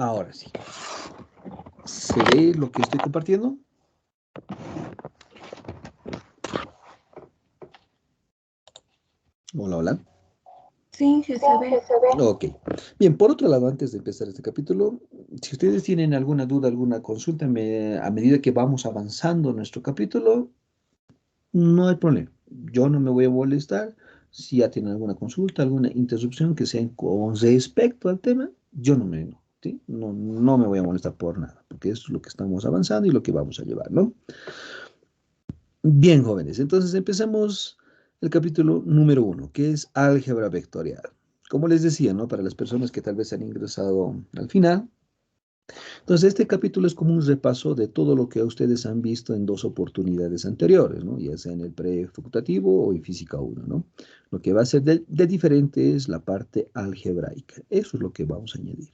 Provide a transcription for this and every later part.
Ahora sí. ¿Se ve lo que estoy compartiendo? Hola, hola. Sí, sí se ve. Ok. Bien, por otro lado, antes de empezar este capítulo, si ustedes tienen alguna duda, alguna consulta, a medida que vamos avanzando en nuestro capítulo, no hay problema. Yo no me voy a molestar. Si ya tienen alguna consulta, alguna interrupción que sea con respecto al tema, yo no me, ¿sí? No me voy a molestar por nada, porque eso es lo que estamos avanzando y lo que vamos a llevar, ¿no? Bien, jóvenes, entonces empezamos el capítulo número 1, que es álgebra vectorial. Como les decía, ¿no? Para las personas que tal vez han ingresado al final, entonces, este capítulo es como un repaso de todo lo que ustedes han visto en dos oportunidades anteriores, ¿no? Ya sea en el prefacultativo o en física 1, ¿no? Lo que va a ser de diferente es la parte algebraica. Eso es lo que vamos a añadir.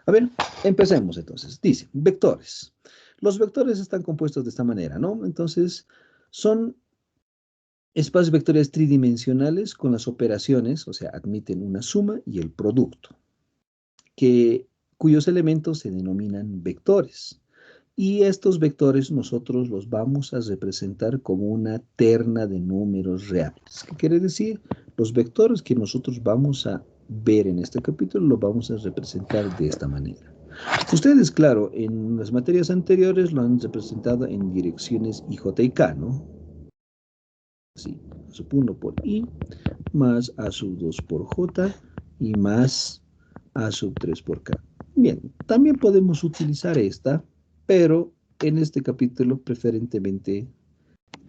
A ver, empecemos entonces. Dice, vectores. Los vectores están compuestos de esta manera, ¿no? Entonces, son espacios vectoriales tridimensionales con las operaciones, o sea, admiten una suma y el producto, cuyos elementos se denominan vectores. Y estos vectores nosotros los vamos a representar como una terna de números reales. ¿Qué quiere decir? Los vectores que nosotros vamos a ver en este capítulo los vamos a representar de esta manera. Ustedes, claro, en las materias anteriores lo han representado en direcciones I, J y K, ¿no? Sí, A sub 1 por I, más A sub 2 por J y más A sub 3 por K. Bien, también podemos utilizar esta, pero en este capítulo preferentemente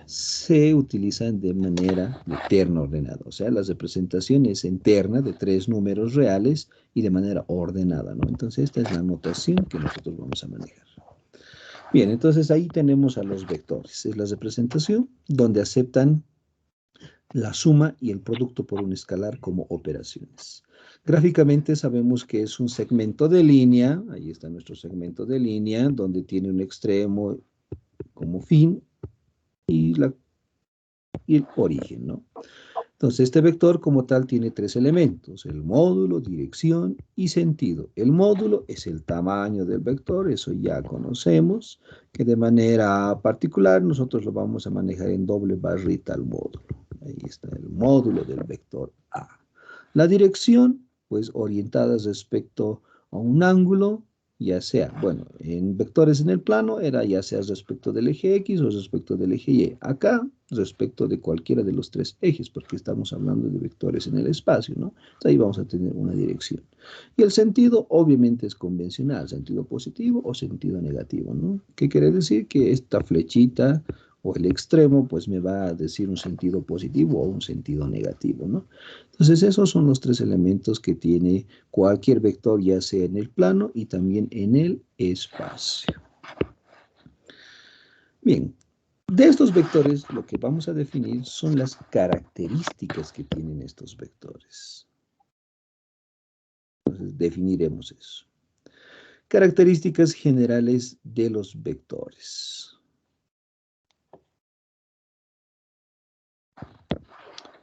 se utilizan de manera terna ordenada, o sea, las representaciones en terna de tres números reales y de manera ordenada, ¿no? Entonces esta es la notación que nosotros vamos a manejar. Bien, entonces ahí tenemos a los vectores, es la representación donde aceptan la suma y el producto por un escalar como operaciones. Gráficamente sabemos que es un segmento de línea, ahí está nuestro segmento de línea, donde tiene un extremo como fin y, y el origen, ¿no? Entonces, este vector como tal tiene tres elementos, el módulo, dirección y sentido. El módulo es el tamaño del vector, eso ya conocemos, que de manera particular nosotros lo vamos a manejar en doble barrita al módulo. Ahí está el módulo del vector A. La dirección, pues orientada respecto a un ángulo, ya sea, bueno, en vectores en el plano era ya sea respecto del eje X o respecto del eje Y. Acá, respecto de cualquiera de los tres ejes, porque estamos hablando de vectores en el espacio, ¿no? Entonces, ahí vamos a tener una dirección. Y el sentido, obviamente, es convencional, sentido positivo o sentido negativo, ¿no? ¿Qué quiere decir? Que esta flechita o el extremo, pues me va a decir un sentido positivo o un sentido negativo, ¿no? Entonces, esos son los tres elementos que tiene cualquier vector, ya sea en el plano y también en el espacio. Bien, de estos vectores lo que vamos a definir son las características que tienen estos vectores. Entonces, definiremos eso. Características generales de los vectores.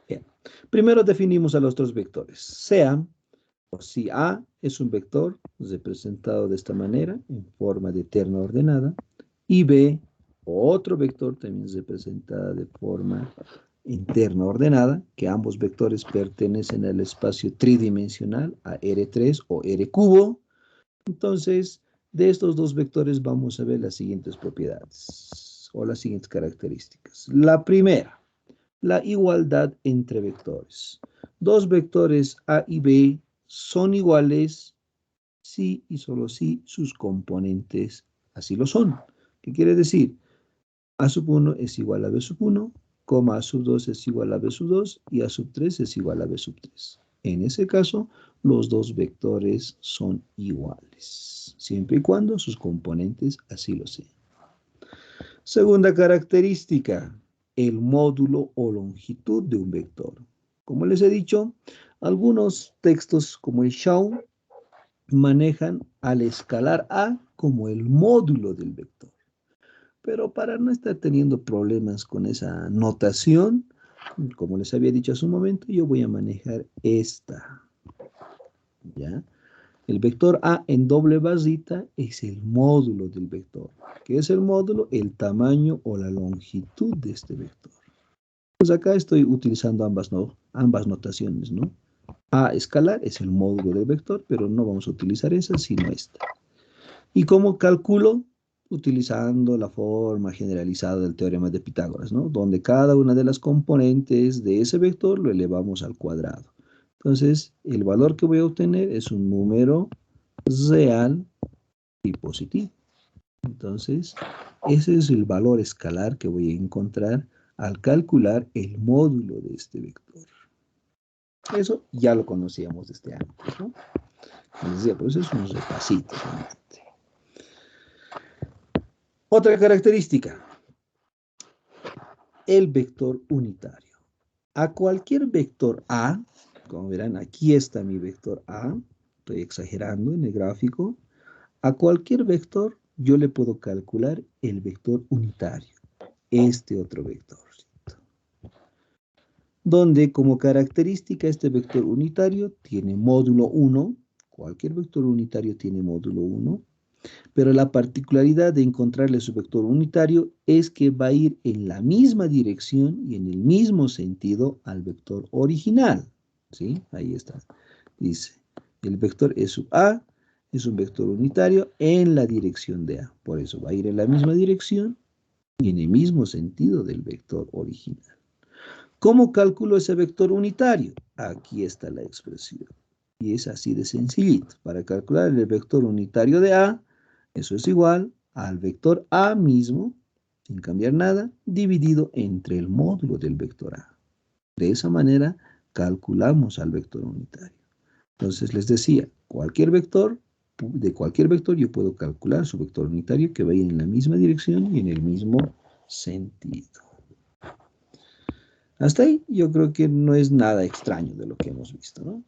Bien, primero definimos a los dos vectores, sean o si A es un vector representado de esta manera, en forma de terna ordenada, y B, otro vector también es representada de forma interna ordenada, que ambos vectores pertenecen al espacio tridimensional, a R3 o R cubo. Entonces, de estos dos vectores vamos a ver las siguientes propiedades o las siguientes características. La primera, la igualdad entre vectores. Dos vectores A y B son iguales si y solo si sus componentes así lo son. ¿Qué quiere decir? A sub 1 es igual a B sub 1, A sub 2 es igual a B sub 2 y A sub 3 es igual a B sub 3. En ese caso, los dos vectores son iguales, siempre y cuando sus componentes así lo sean. Segunda característica, el módulo o longitud de un vector. Como les he dicho, algunos textos como el Shaw manejan al escalar A como el módulo del vector. Pero para no estar teniendo problemas con esa notación, como les había dicho hace un momento, yo voy a manejar esta, ¿ya? El vector A en doble barrita es el módulo del vector. ¿Qué es el módulo? El tamaño o la longitud de este vector. Pues acá estoy utilizando ambas notaciones, ¿no? A escalar es el módulo del vector, pero no vamos a utilizar esa, sino esta. ¿Y cómo calculo? Utilizando la forma generalizada del teorema de Pitágoras, ¿no? Donde cada una de las componentes de ese vector lo elevamos al cuadrado. Entonces, el valor que voy a obtener es un número real y positivo. Entonces, ese es el valor escalar que voy a encontrar al calcular el módulo de este vector. Eso ya lo conocíamos desde antes, ¿no? Les decía, pero eso es un repasito. Otra característica, el vector unitario. A cualquier vector A, como verán, aquí está mi vector A, estoy exagerando en el gráfico, a cualquier vector yo le puedo calcular el vector unitario, este otro vector, donde como característica este vector unitario tiene módulo 1, cualquier vector unitario tiene módulo 1, pero la particularidad de encontrarle su vector unitario es que va a ir en la misma dirección y en el mismo sentido al vector original. ¿Sí? Ahí está. Dice, el vector E sub A es un vector unitario en la dirección de A. Por eso va a ir en la misma dirección y en el mismo sentido del vector original. ¿Cómo calculo ese vector unitario? Aquí está la expresión. Y es así de sencillito. Para calcular el vector unitario de A, eso es igual al vector A mismo, sin cambiar nada, dividido entre el módulo del vector A. De esa manera, calculamos al vector unitario. Entonces, les decía, de cualquier vector yo puedo calcular su vector unitario que va a ir en la misma dirección y en el mismo sentido. Hasta ahí yo creo que no es nada extraño de lo que hemos visto, ¿no?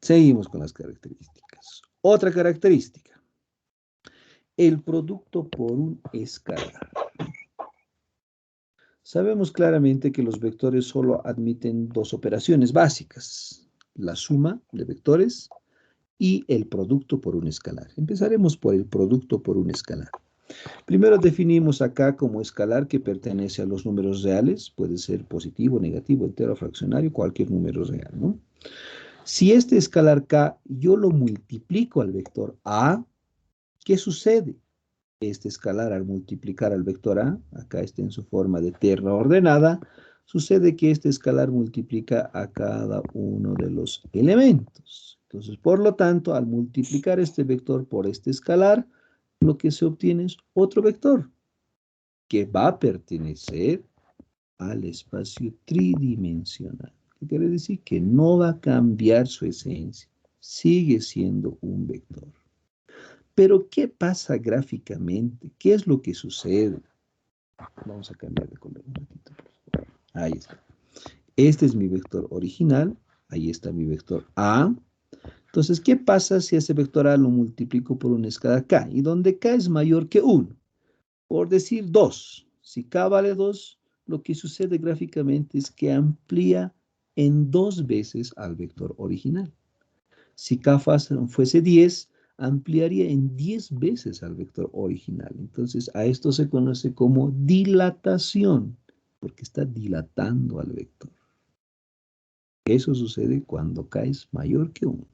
Seguimos con las características. Otra característica, el producto por un escalar. Sabemos claramente que los vectores solo admiten dos operaciones básicas, la suma de vectores y el producto por un escalar. Empezaremos por el producto por un escalar. Primero definimos acá como escalar que pertenece a los números reales, puede ser positivo, negativo, entero, fraccionario, cualquier número real, ¿no? Si este escalar K yo lo multiplico al vector A, ¿qué sucede? Este escalar al multiplicar al vector A, acá está en su forma de terna ordenada, sucede que este escalar multiplica a cada uno de los elementos. Entonces, por lo tanto, al multiplicar este vector por este escalar, lo que se obtiene es otro vector que va a pertenecer al espacio tridimensional. ¿Qué quiere decir? Que no va a cambiar su esencia. Sigue siendo un vector. Pero, ¿qué pasa gráficamente? ¿Qué es lo que sucede? Vamos a cambiar de color un ratito, por favor. Ahí está. Este es mi vector original. Ahí está mi vector A. Entonces, ¿qué pasa si ese vector A lo multiplico por una escala K? Y donde K es mayor que 1. Por decir 2. Si K vale 2, lo que sucede gráficamente es que amplía en 2 veces al vector original. Si K fuese 10, ampliaría en 10 veces al vector original. Entonces, a esto se conoce como dilatación, porque está dilatando al vector. Eso sucede cuando K es mayor que 1.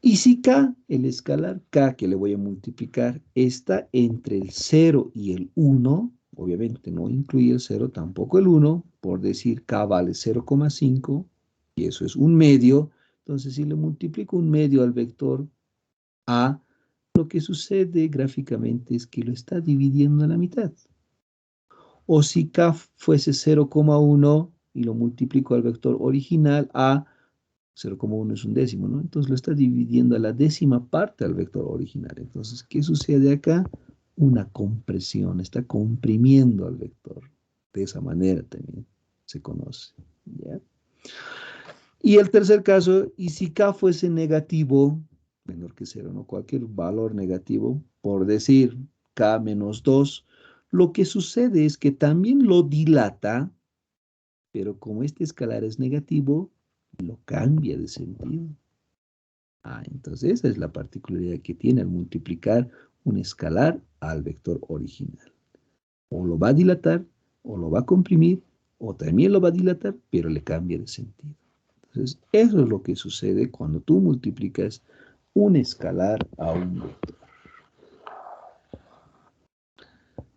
Y si K, el escalar K que le voy a multiplicar, está entre el 0 y el 1, obviamente no incluye el 0, tampoco el 1, por decir K vale 0,5, y eso es un medio. Entonces, si le multiplico un medio al vector A, lo que sucede gráficamente es que lo está dividiendo a la mitad. O si K fuese 0,1 y lo multiplico al vector original A, 0,1 es un décimo, ¿no? Entonces lo está dividiendo a la décima parte al vector original. Entonces, ¿qué sucede acá? Una compresión, está comprimiendo al vector. De esa manera también se conoce. ¿Ya? Y el tercer caso, y si K fuese negativo, menor que 0, ¿no? Cualquier valor negativo, por decir K menos 2, lo que sucede es que también lo dilata, pero como este escalar es negativo, lo cambia de sentido. Entonces esa es la particularidad que tiene al multiplicar un escalar al vector original. O lo va a dilatar, o lo va a comprimir, o también lo va a dilatar, pero le cambia de sentido. Entonces, eso es lo que sucede cuando tú multiplicas un escalar a un vector.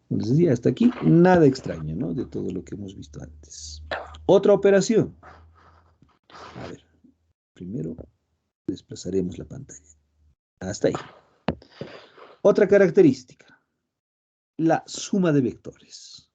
Como les decía, hasta aquí nada extraño, ¿no? De todo lo que hemos visto antes. Otra operación. A ver, primero desplazaremos la pantalla. Hasta ahí. Otra característica. La suma de vectores.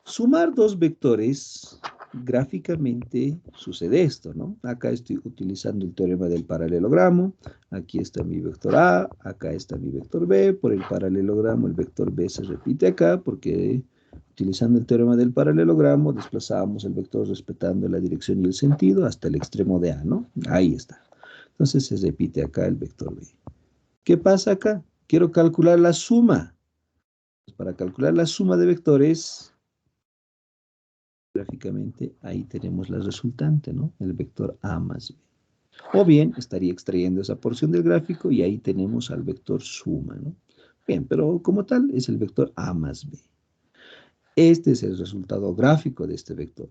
Sumar dos vectores, gráficamente sucede esto, ¿no? Acá estoy utilizando el teorema del paralelogramo. Aquí está mi vector A, acá está mi vector B. Por el paralelogramo el vector B se repite acá porque utilizando el teorema del paralelogramo desplazábamos el vector respetando la dirección y el sentido hasta el extremo de A, ¿no? Ahí está. Entonces se repite acá el vector B. ¿Qué pasa acá? Quiero calcular la suma. Para calcular la suma de vectores, gráficamente, ahí tenemos la resultante, ¿no? El vector A más B. O bien, estaría extrayendo esa porción del gráfico y ahí tenemos al vector suma, ¿no? Bien, pero como tal es el vector A más B. Este es el resultado gráfico de este vector,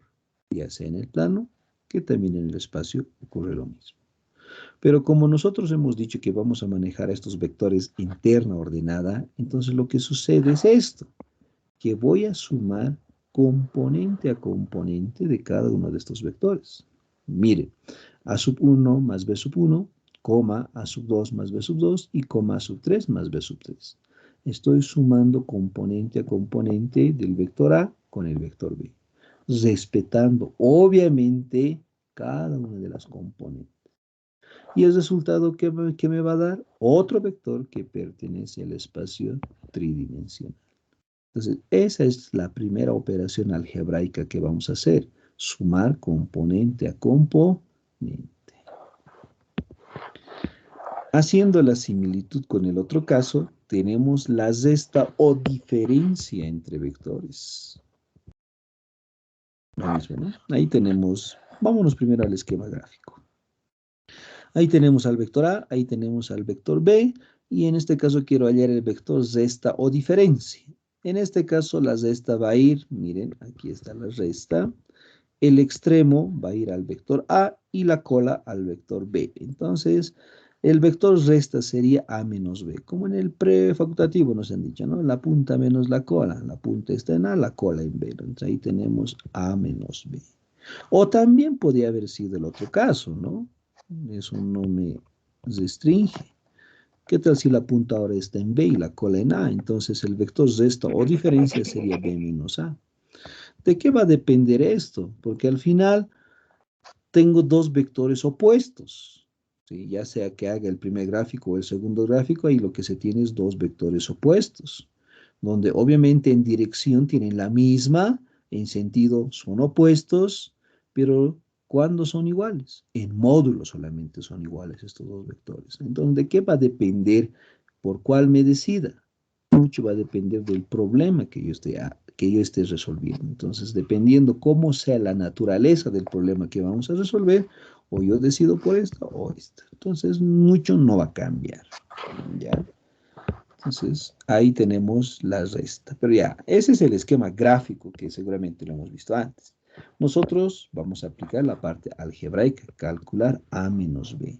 ya sea en el plano, que también en el espacio ocurre lo mismo. Pero como nosotros hemos dicho que vamos a manejar estos vectores en terna ordenada, entonces lo que sucede es esto, que voy a sumar componente a componente de cada uno de estos vectores. Mire, A sub 1 más B sub 1, coma A sub 2 más B sub 2 y coma A sub 3 más B sub 3. Estoy sumando componente a componente del vector A con el vector B, respetando obviamente cada una de las componentes. Y el resultado que me va a dar otro vector que pertenece al espacio tridimensional. Entonces, esa es la primera operación algebraica que vamos a hacer. Sumar componente a componente. Haciendo la similitud con el otro caso, tenemos la resta o diferencia entre vectores. Lo mismo, ¿no? Ahí tenemos, vámonos primero al esquema gráfico. Ahí tenemos al vector A, ahí tenemos al vector B, y en este caso quiero hallar el vector resta o diferencia. En este caso la resta va a ir, miren, aquí está la resta. El extremo va a ir al vector A y la cola al vector B. Entonces, el vector resta sería A menos B, como en el prefacultativo nos han dicho, ¿no? La punta menos la cola. La punta está en A, la cola en B. Entonces ahí tenemos A menos B. O también podría haber sido el otro caso, ¿no? Eso no me restringe. ¿Qué tal si la punta ahora está en B y la cola en A? Entonces el vector resta o diferencia sería B menos A. ¿De qué va a depender esto? Porque al final tengo dos vectores opuestos. ¿Sí? Ya sea que haga el primer gráfico o el segundo gráfico, ahí lo que se tiene es dos vectores opuestos, donde obviamente en dirección tienen la misma, en sentido son opuestos, pero ¿cuándo son iguales? En módulo solamente son iguales estos dos vectores. Entonces, ¿de qué va a depender por cuál me decida? Mucho va a depender del problema que yo esté resolviendo. Entonces, dependiendo cómo sea la naturaleza del problema que vamos a resolver, o yo decido por esta o esta. Entonces, mucho no va a cambiar. ¿Ya? Entonces, ahí tenemos la resta. Pero ya, ese es el esquema gráfico que seguramente lo hemos visto antes. Nosotros vamos a aplicar la parte algebraica, calcular A menos B.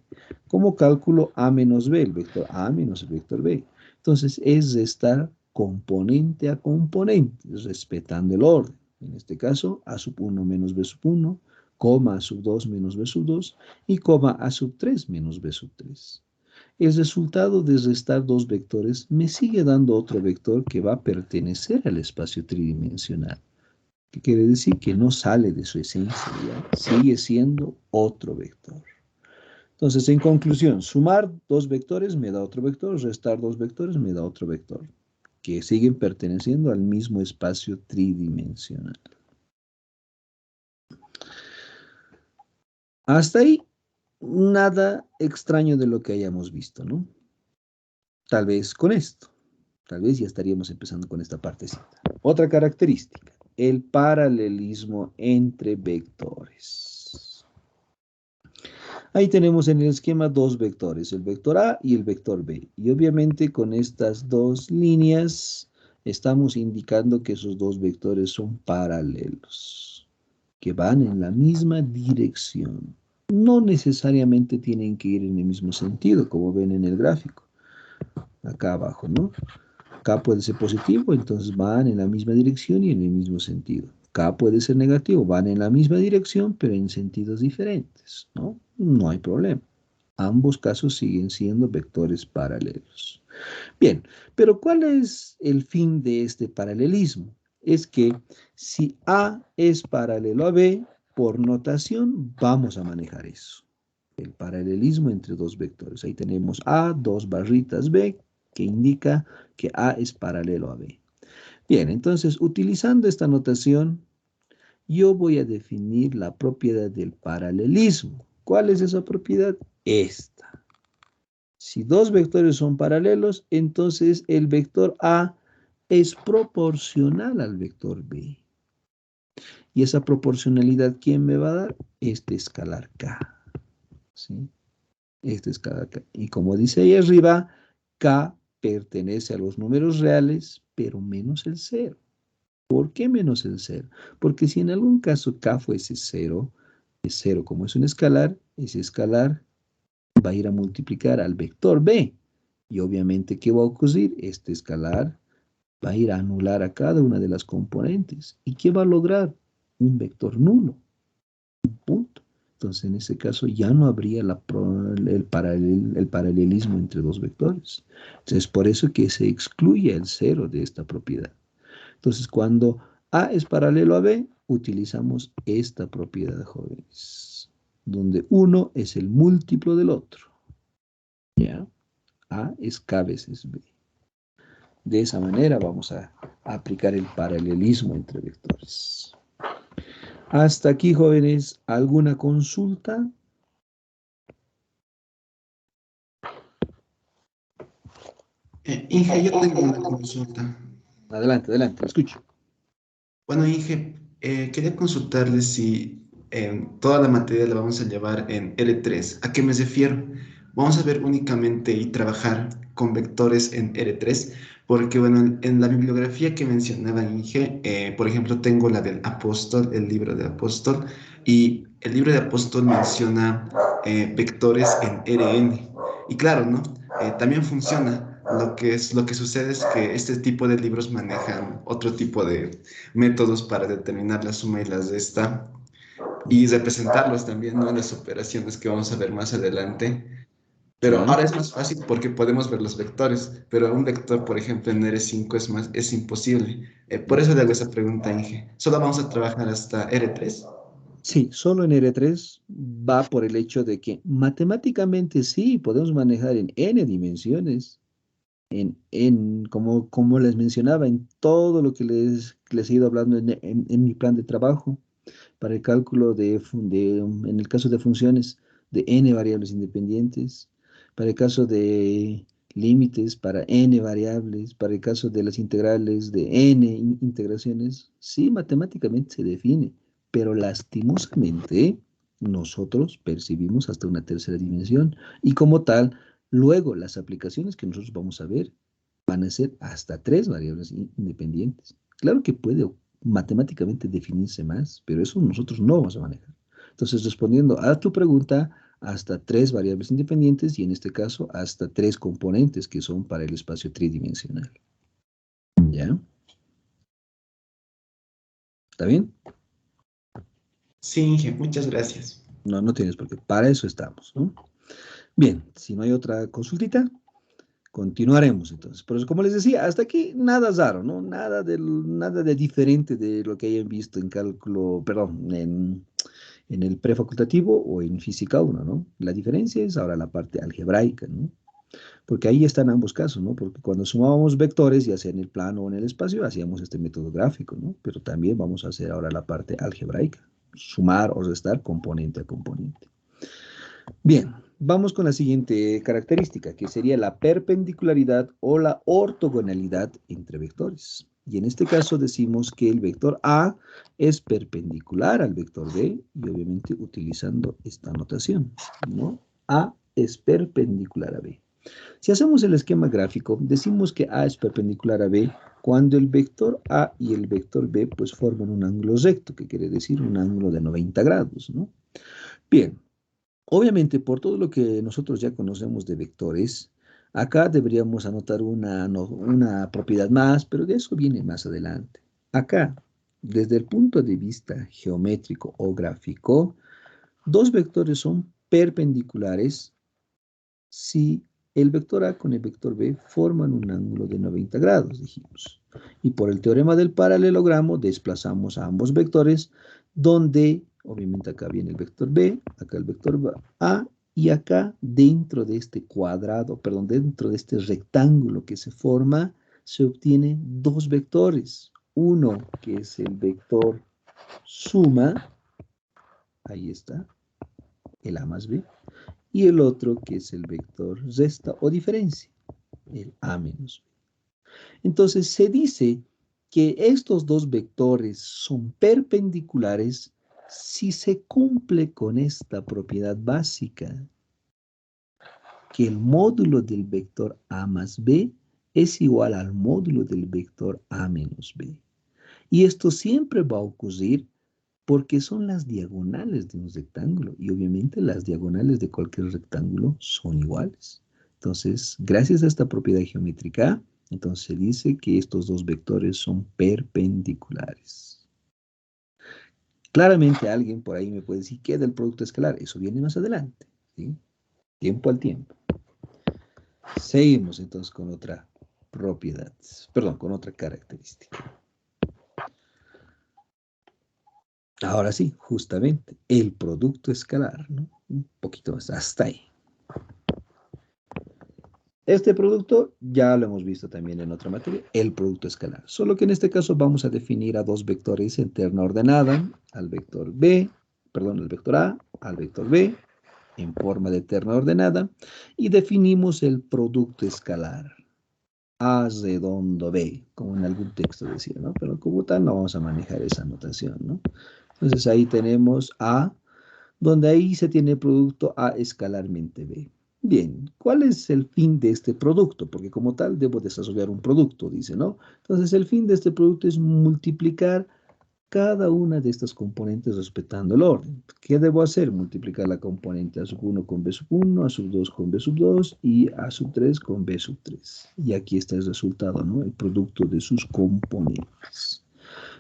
¿Cómo calculo A menos B? El vector A menos el vector B. Entonces, es restar componente a componente, respetando el orden. En este caso, A sub 1 menos B sub 1, coma A sub 2 menos B sub 2 y coma A sub 3 menos B sub 3. El resultado de restar dos vectores me sigue dando otro vector que va a pertenecer al espacio tridimensional. ¿Qué quiere decir? Que no sale de su esencia, ¿ya? Sigue siendo otro vector. Entonces, en conclusión, sumar dos vectores me da otro vector, restar dos vectores me da otro vector, que siguen perteneciendo al mismo espacio tridimensional. Hasta ahí, nada extraño de lo que hayamos visto, ¿no? Tal vez con esto. Tal vez ya estaríamos empezando con esta partecita. Otra característica, el paralelismo entre vectores. Ahí tenemos en el esquema dos vectores, el vector A y el vector B. Y obviamente con estas dos líneas estamos indicando que esos dos vectores son paralelos, que van en la misma dirección. No necesariamente tienen que ir en el mismo sentido, como ven en el gráfico, acá abajo, ¿no? K puede ser positivo, entonces van en la misma dirección y en el mismo sentido. K puede ser negativo, van en la misma dirección, pero en sentidos diferentes, ¿no? No hay problema. Ambos casos siguen siendo vectores paralelos. Bien, pero ¿cuál es el fin de este paralelismo? Es que si A es paralelo a B, por notación vamos a manejar eso. El paralelismo entre dos vectores. Ahí tenemos A, dos barritas B, que indica que A es paralelo a B. Bien, entonces, utilizando esta notación, yo voy a definir la propiedad del paralelismo. ¿Cuál es esa propiedad? Esta. Si dos vectores son paralelos, entonces el vector A es proporcional al vector B. Y esa proporcionalidad, ¿quién me va a dar? Este escalar K. ¿Sí? Este escalar K. Y como dice ahí arriba, K pertenece a los números reales, pero menos el cero. ¿Por qué menos el cero? Porque si en algún caso K fuese cero, es cero como es un escalar, ese escalar va a ir a multiplicar al vector B. Y obviamente, ¿qué va a ocurrir? Este escalar va a ir a anular a cada una de las componentes. ¿Y qué va a lograr? Un vector nulo. Punto. Entonces, en ese caso ya no habría el paralelismo entre dos vectores. Entonces, es por eso que se excluye el cero de esta propiedad. Entonces, cuando A es paralelo a B, utilizamos esta propiedad, jóvenes, donde uno es el múltiplo del otro. ¿Ya? A es K veces B. De esa manera vamos a aplicar el paralelismo entre vectores. Hasta aquí, jóvenes, ¿alguna consulta? Inge, yo tengo una consulta. Adelante, adelante, lo escucho. Bueno, Inge, quería consultarle si toda la materia la vamos a llevar en R3. ¿A qué me refiero? Vamos a ver únicamente y trabajar con vectores en R3, porque bueno, en la bibliografía que mencionaba Inge, por ejemplo, tengo la del Apóstol, el libro de Apóstol, y el libro de Apóstol menciona vectores en Rn. Y claro, ¿no? También funciona. Lo que sucede es que este tipo de libros manejan otro tipo de métodos para determinar la suma y la resta y representarlos también, ¿no? En las operaciones que vamos a ver más adelante. Pero ¿Ya? ahora es más fácil porque podemos ver los vectores, pero un vector, por ejemplo, en R5 es imposible. Por eso le hago esa pregunta, Inge. ¿Solo vamos a trabajar hasta R3? Sí, solo en R3 va por el hecho de que matemáticamente sí, podemos manejar en n dimensiones, como les mencionaba, en todo lo que les he ido hablando en mi plan de trabajo, para el cálculo en el caso de funciones de n variables independientes, para el caso de límites para n variables, para el caso de las integrales de n integraciones, sí, matemáticamente se define, pero lastimosamente nosotros percibimos hasta una tercera dimensión y como tal, luego las aplicaciones que nosotros vamos a ver van a ser hasta tres variables independientes. Claro que puede matemáticamente definirse más, pero eso nosotros no vamos a manejar. Entonces, respondiendo a tu pregunta, hasta tres variables independientes y en este caso hasta tres componentes que son para el espacio tridimensional. ¿Ya? ¿Está bien? Sí, Inge, muchas gracias. No, no tienes por qué. Para eso estamos, ¿no? Bien, si no hay otra consultita, continuaremos entonces. Pero como les decía, hasta aquí nada raro, ¿no? Nada de diferente de lo que hayan visto en cálculo, perdón, en el prefacultativo o en física 1, ¿no? La diferencia es ahora la parte algebraica, ¿no? Porque ahí están ambos casos, ¿no? Porque cuando sumábamos vectores, ya sea en el plano o en el espacio, hacíamos este método gráfico, ¿no? Pero también vamos a hacer ahora la parte algebraica, sumar o restar componente a componente. Bien, vamos con la siguiente característica, que sería la perpendicularidad o la ortogonalidad entre vectores. Y en este caso decimos que el vector A es perpendicular al vector B, y obviamente utilizando esta notación, ¿no? A es perpendicular a B. Si hacemos el esquema gráfico, decimos que A es perpendicular a B cuando el vector A y el vector B pues forman un ángulo recto, que quiere decir un ángulo de 90 grados, ¿no? Bien, obviamente por todo lo que nosotros ya conocemos de vectores, acá deberíamos anotar una propiedad más, pero de eso viene más adelante. Acá, desde el punto de vista geométrico o gráfico, dos vectores son perpendiculares si el vector A con el vector B forman un ángulo de 90 grados, dijimos. Y por el teorema del paralelogramo desplazamos a ambos vectores, donde obviamente acá viene el vector B, acá el vector A, y acá dentro de este cuadrado, perdón, dentro de este rectángulo que se forma, se obtienen dos vectores. Uno que es el vector suma, ahí está, el A más B, y el otro que es el vector resta o diferencia, el A menos B. Entonces se dice que estos dos vectores son perpendiculares si se cumple con esta propiedad básica, que el módulo del vector A más B es igual al módulo del vector A menos B. Y esto siempre va a ocurrir porque son las diagonales de un rectángulo, y obviamente las diagonales de cualquier rectángulo son iguales. Entonces, gracias a esta propiedad geométrica, entonces se dice que estos dos vectores son perpendiculares. Claramente alguien por ahí me puede decir, ¿qué del producto escalar? Eso viene más adelante, ¿sí? Tiempo al tiempo. Seguimos entonces con otra propiedad, perdón, con otra característica. Ahora sí, justamente, el producto escalar, ¿no? Un poquito más, hasta ahí. Este producto ya lo hemos visto también en otra materia, el producto escalar. Solo que en este caso vamos a definir a dos vectores en terna ordenada, al vector B, perdón, al vector A, al vector B, en forma de terna ordenada, y definimos el producto escalar. A redondo B, como en algún texto decía, ¿no? Pero como tal no vamos a manejar esa notación, ¿no? Entonces ahí tenemos A, donde ahí se tiene el producto A escalarmente B. Bien, ¿cuál es el fin de este producto? Porque como tal debo desarrollar un producto, dice, ¿no? Entonces el fin de este producto es multiplicar cada una de estas componentes respetando el orden. ¿Qué debo hacer? Multiplicar la componente A sub 1 con B sub 1, A sub 2 con B sub 2 y A sub 3 con B sub 3. Y aquí está el resultado, ¿no? El producto de sus componentes.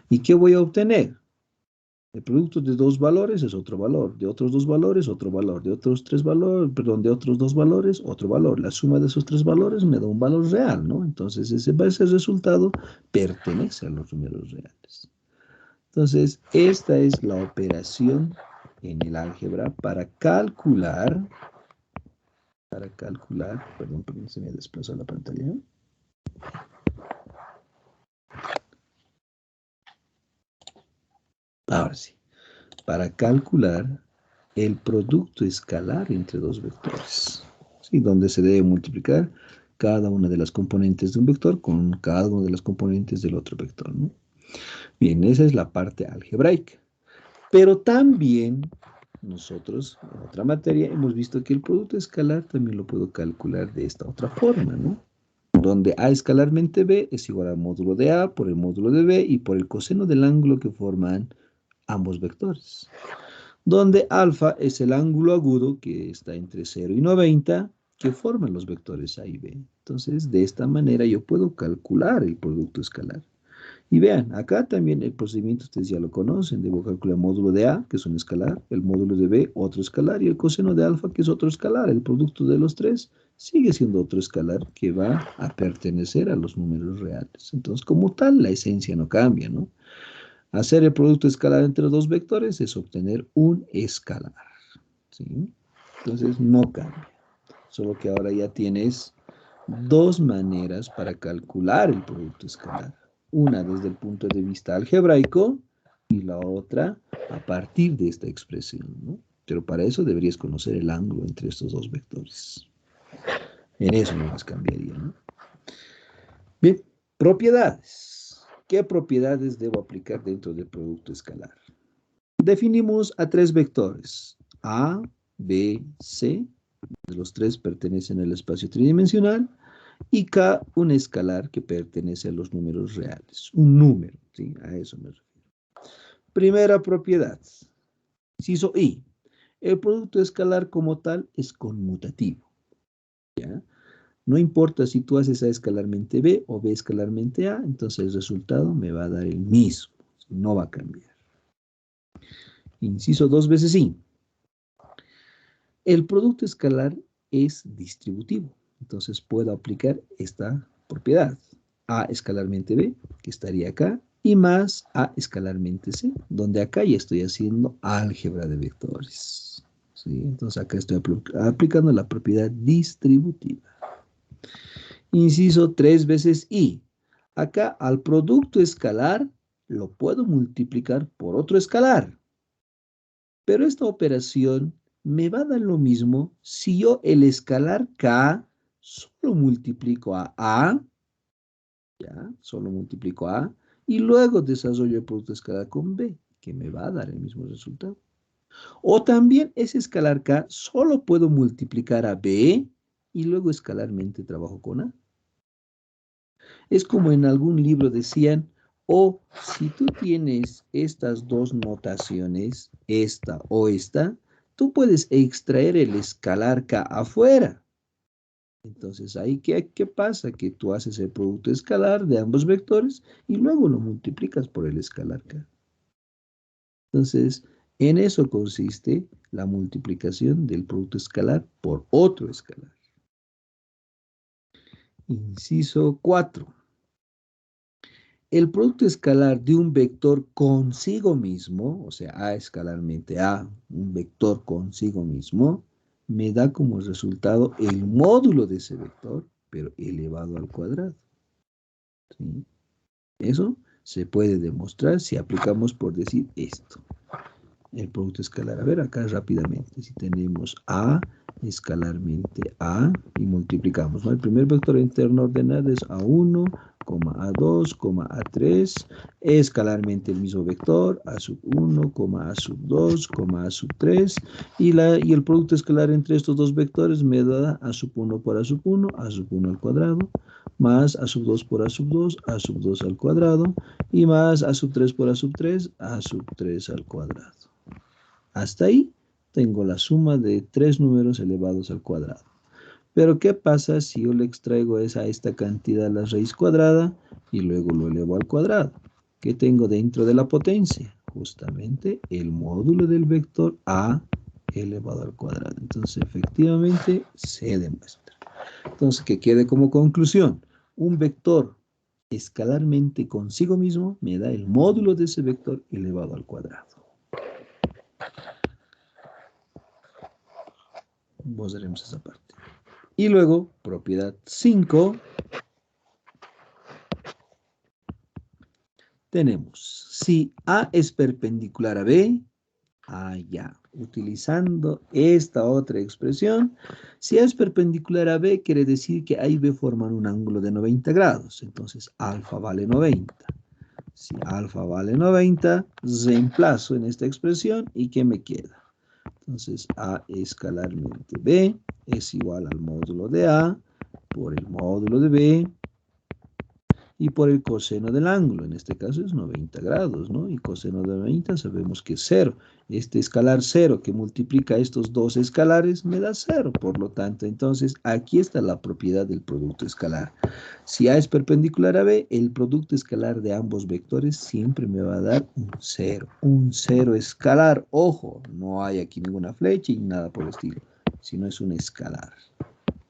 ¿Y qué voy a obtener? El producto de dos valores es otro valor, de otros dos valores, otro valor, de otros tres valores, perdón, de otros dos valores, otro valor. La suma de esos tres valores me da un valor real, ¿no? Entonces ese resultado pertenece a los números reales. Entonces, esta es la operación en el álgebra para calcular, perdón, se me desplazó la pantalla. Ahora sí, para calcular el producto escalar entre dos vectores, ¿sí? Donde se debe multiplicar cada una de las componentes de un vector con cada una de las componentes del otro vector, ¿no? Bien, esa es la parte algebraica. Pero también nosotros, en otra materia, hemos visto que el producto escalar también lo puedo calcular de esta otra forma, ¿no? Donde A escalarmente B es igual al módulo de A por el módulo de B y por el coseno del ángulo que forman ambos vectores. Donde alfa es el ángulo agudo que está entre 0 y 90 que forman los vectores A y B. Entonces, de esta manera yo puedo calcular el producto escalar. Y vean, acá también el procedimiento ustedes ya lo conocen. Debo calcular el módulo de A, que es un escalar, el módulo de B, otro escalar, y el coseno de alfa, que es otro escalar. El producto de los tres sigue siendo otro escalar que va a pertenecer a los números reales. Entonces, como tal, la esencia no cambia, ¿no? Hacer el producto escalar entre dos vectores es obtener un escalar, ¿sí? Entonces, no cambia. Solo que ahora ya tienes dos maneras para calcular el producto escalar. Una desde el punto de vista algebraico y la otra a partir de esta expresión, ¿no? Pero para eso deberías conocer el ángulo entre estos dos vectores. En eso no más cambiaría, ¿no? Bien, propiedades. ¿Qué propiedades debo aplicar dentro del producto escalar? Definimos a tres vectores, A, B, C. Los tres pertenecen al espacio tridimensional. Y K, un escalar que pertenece a los números reales. Un número, ¿sí? A eso me refiero. Primera propiedad. Inciso I. El producto escalar como tal es conmutativo. ¿Ya? No importa si tú haces A escalarmente B o B escalarmente A, entonces el resultado me va a dar el mismo. No va a cambiar. Inciso dos veces I. El producto escalar es distributivo. Entonces puedo aplicar esta propiedad. A escalarmente B, que estaría acá, y más A escalarmente C, donde acá ya estoy haciendo álgebra de vectores. ¿Sí? Entonces acá estoy aplicando la propiedad distributiva. Inciso 3 veces I. Acá al producto escalar lo puedo multiplicar por otro escalar. Pero esta operación me va a dar lo mismo si yo el escalar K solo multiplico a A, ¿ya? Solo multiplico A, y luego desarrollo el producto escalar con B, que me va a dar el mismo resultado. O también ese escalar K solo puedo multiplicar a B y luego escalarmente trabajo con A. Es como en algún libro decían, o si tú tienes estas dos notaciones, esta o esta, tú puedes extraer el escalar K afuera. Entonces, ahí, ¿qué pasa? Que tú haces el producto escalar de ambos vectores y luego lo multiplicas por el escalar K. Entonces, en eso consiste la multiplicación del producto escalar por otro escalar. Inciso 4. El producto escalar de un vector consigo mismo, o sea, A escalarmente A, un vector consigo mismo, me da como resultado el módulo de ese vector, pero elevado al cuadrado. ¿Sí? Eso se puede demostrar si aplicamos, por decir, esto. El producto escalar. A ver, acá rápidamente, si tenemos A escalarmente A y multiplicamos, ¿no? El primer vector interno ordenado es A1, A2, A3, escalarmente el mismo vector, A sub 1, A sub 2, A sub 3, y el producto escalar entre estos dos vectores me da A sub 1 por A sub 1, A sub 1 al cuadrado, más A sub 2 por A sub 2, A sub 2 al cuadrado, y más A sub 3 por A sub 3, A sub 3 al cuadrado. Hasta ahí tengo la suma de tres números elevados al cuadrado. Pero ¿qué pasa si yo le extraigo a esta cantidad la raíz cuadrada y luego lo elevo al cuadrado? ¿Qué tengo dentro de la potencia? Justamente el módulo del vector A elevado al cuadrado. Entonces, efectivamente, se demuestra. Entonces, que quede como conclusión, un vector escalarmente consigo mismo me da el módulo de ese vector elevado al cuadrado. Veremos esa parte. Y luego, propiedad 5, tenemos, si A es perpendicular a B, ya, utilizando esta otra expresión, si A es perpendicular a B, quiere decir que A y B forman un ángulo de 90 grados, entonces alfa vale 90. Si alfa vale 90, reemplazo en esta expresión, ¿y qué me queda? Entonces, A escalarmente B es igual al módulo de A por el módulo de B y por el coseno del ángulo. En este caso es 90 grados, ¿no? Y coseno de 90 sabemos que es 0. Este escalar 0 que multiplica estos dos escalares me da 0. Por lo tanto, entonces, aquí está la propiedad del producto escalar. Si A es perpendicular a B, el producto escalar de ambos vectores siempre me va a dar un 0. Un 0 escalar. Ojo, no hay aquí ninguna flecha y nada por el estilo, sino es un escalar.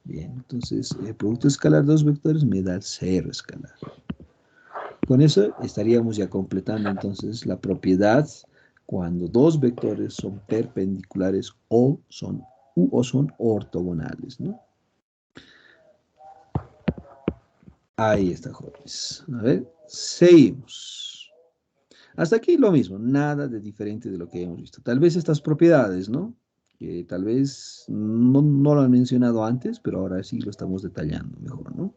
Bien, entonces el producto escalar de dos vectores me da 0 escalar. Con eso estaríamos ya completando entonces la propiedad cuando dos vectores son perpendiculares o son ortogonales, ¿no? Ahí está, jóvenes. A ver, seguimos. Hasta aquí lo mismo, nada de diferente de lo que hemos visto. Tal vez estas propiedades, ¿no? Que tal vez no lo han mencionado antes, pero ahora sí lo estamos detallando mejor, ¿no?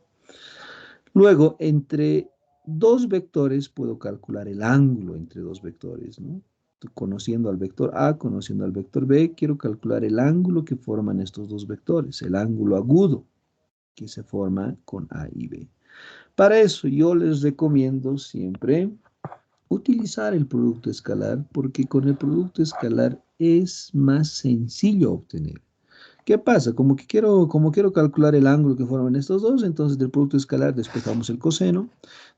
Luego, entre dos vectores, puedo calcular el ángulo entre dos vectores, ¿no? Conociendo al vector A, conociendo al vector B, quiero calcular el ángulo que forman estos dos vectores, el ángulo agudo que se forma con A y B. Para eso yo les recomiendo siempre utilizar el producto escalar, porque con el producto escalar es más sencillo obtener. ¿Qué pasa? Como quiero calcular el ángulo que forman estos dos, entonces del producto escalar despejamos el coseno,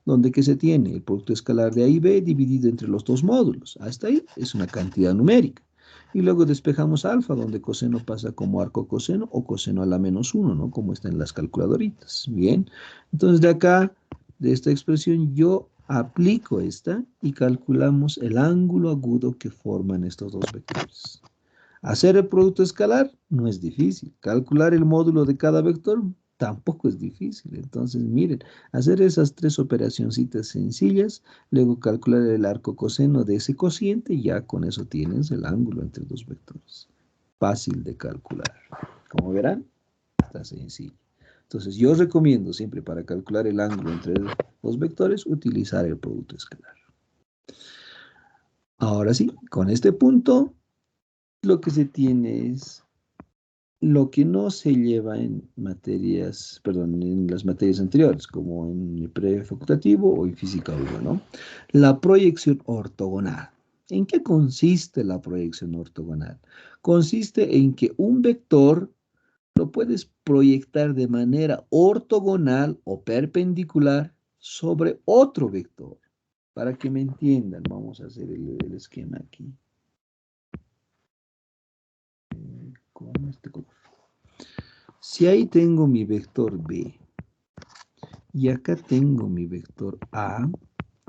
donde que se tiene el producto escalar de A y B dividido entre los dos módulos. Hasta ahí es una cantidad numérica. Y luego despejamos alfa, donde coseno pasa como arco coseno o coseno a la menos 1, ¿no? Como está en las calculadoritas. Bien, entonces de acá, de esta expresión, yo aplico esta y calculamos el ángulo agudo que forman estos dos vectores. Hacer el producto escalar no es difícil. Calcular el módulo de cada vector tampoco es difícil. Entonces, miren, hacer esas tres operacioncitas sencillas, luego calcular el arco coseno de ese cociente y ya con eso tienes el ángulo entre dos vectores. Fácil de calcular. Como verán, está sencillo. Entonces, yo recomiendo siempre para calcular el ángulo entre dos vectores, utilizar el producto escalar. Ahora sí, con este punto lo que se tiene es lo que no se lleva en materias, perdón, en las materias anteriores, como en el prefacultativo o en física 1, ¿no? La proyección ortogonal. ¿En qué consiste la proyección ortogonal? Consiste en que un vector lo puedes proyectar de manera ortogonal o perpendicular sobre otro vector. Para que me entiendan, vamos a hacer el esquema aquí. Con este color. Si ahí tengo mi vector B y acá tengo mi vector A,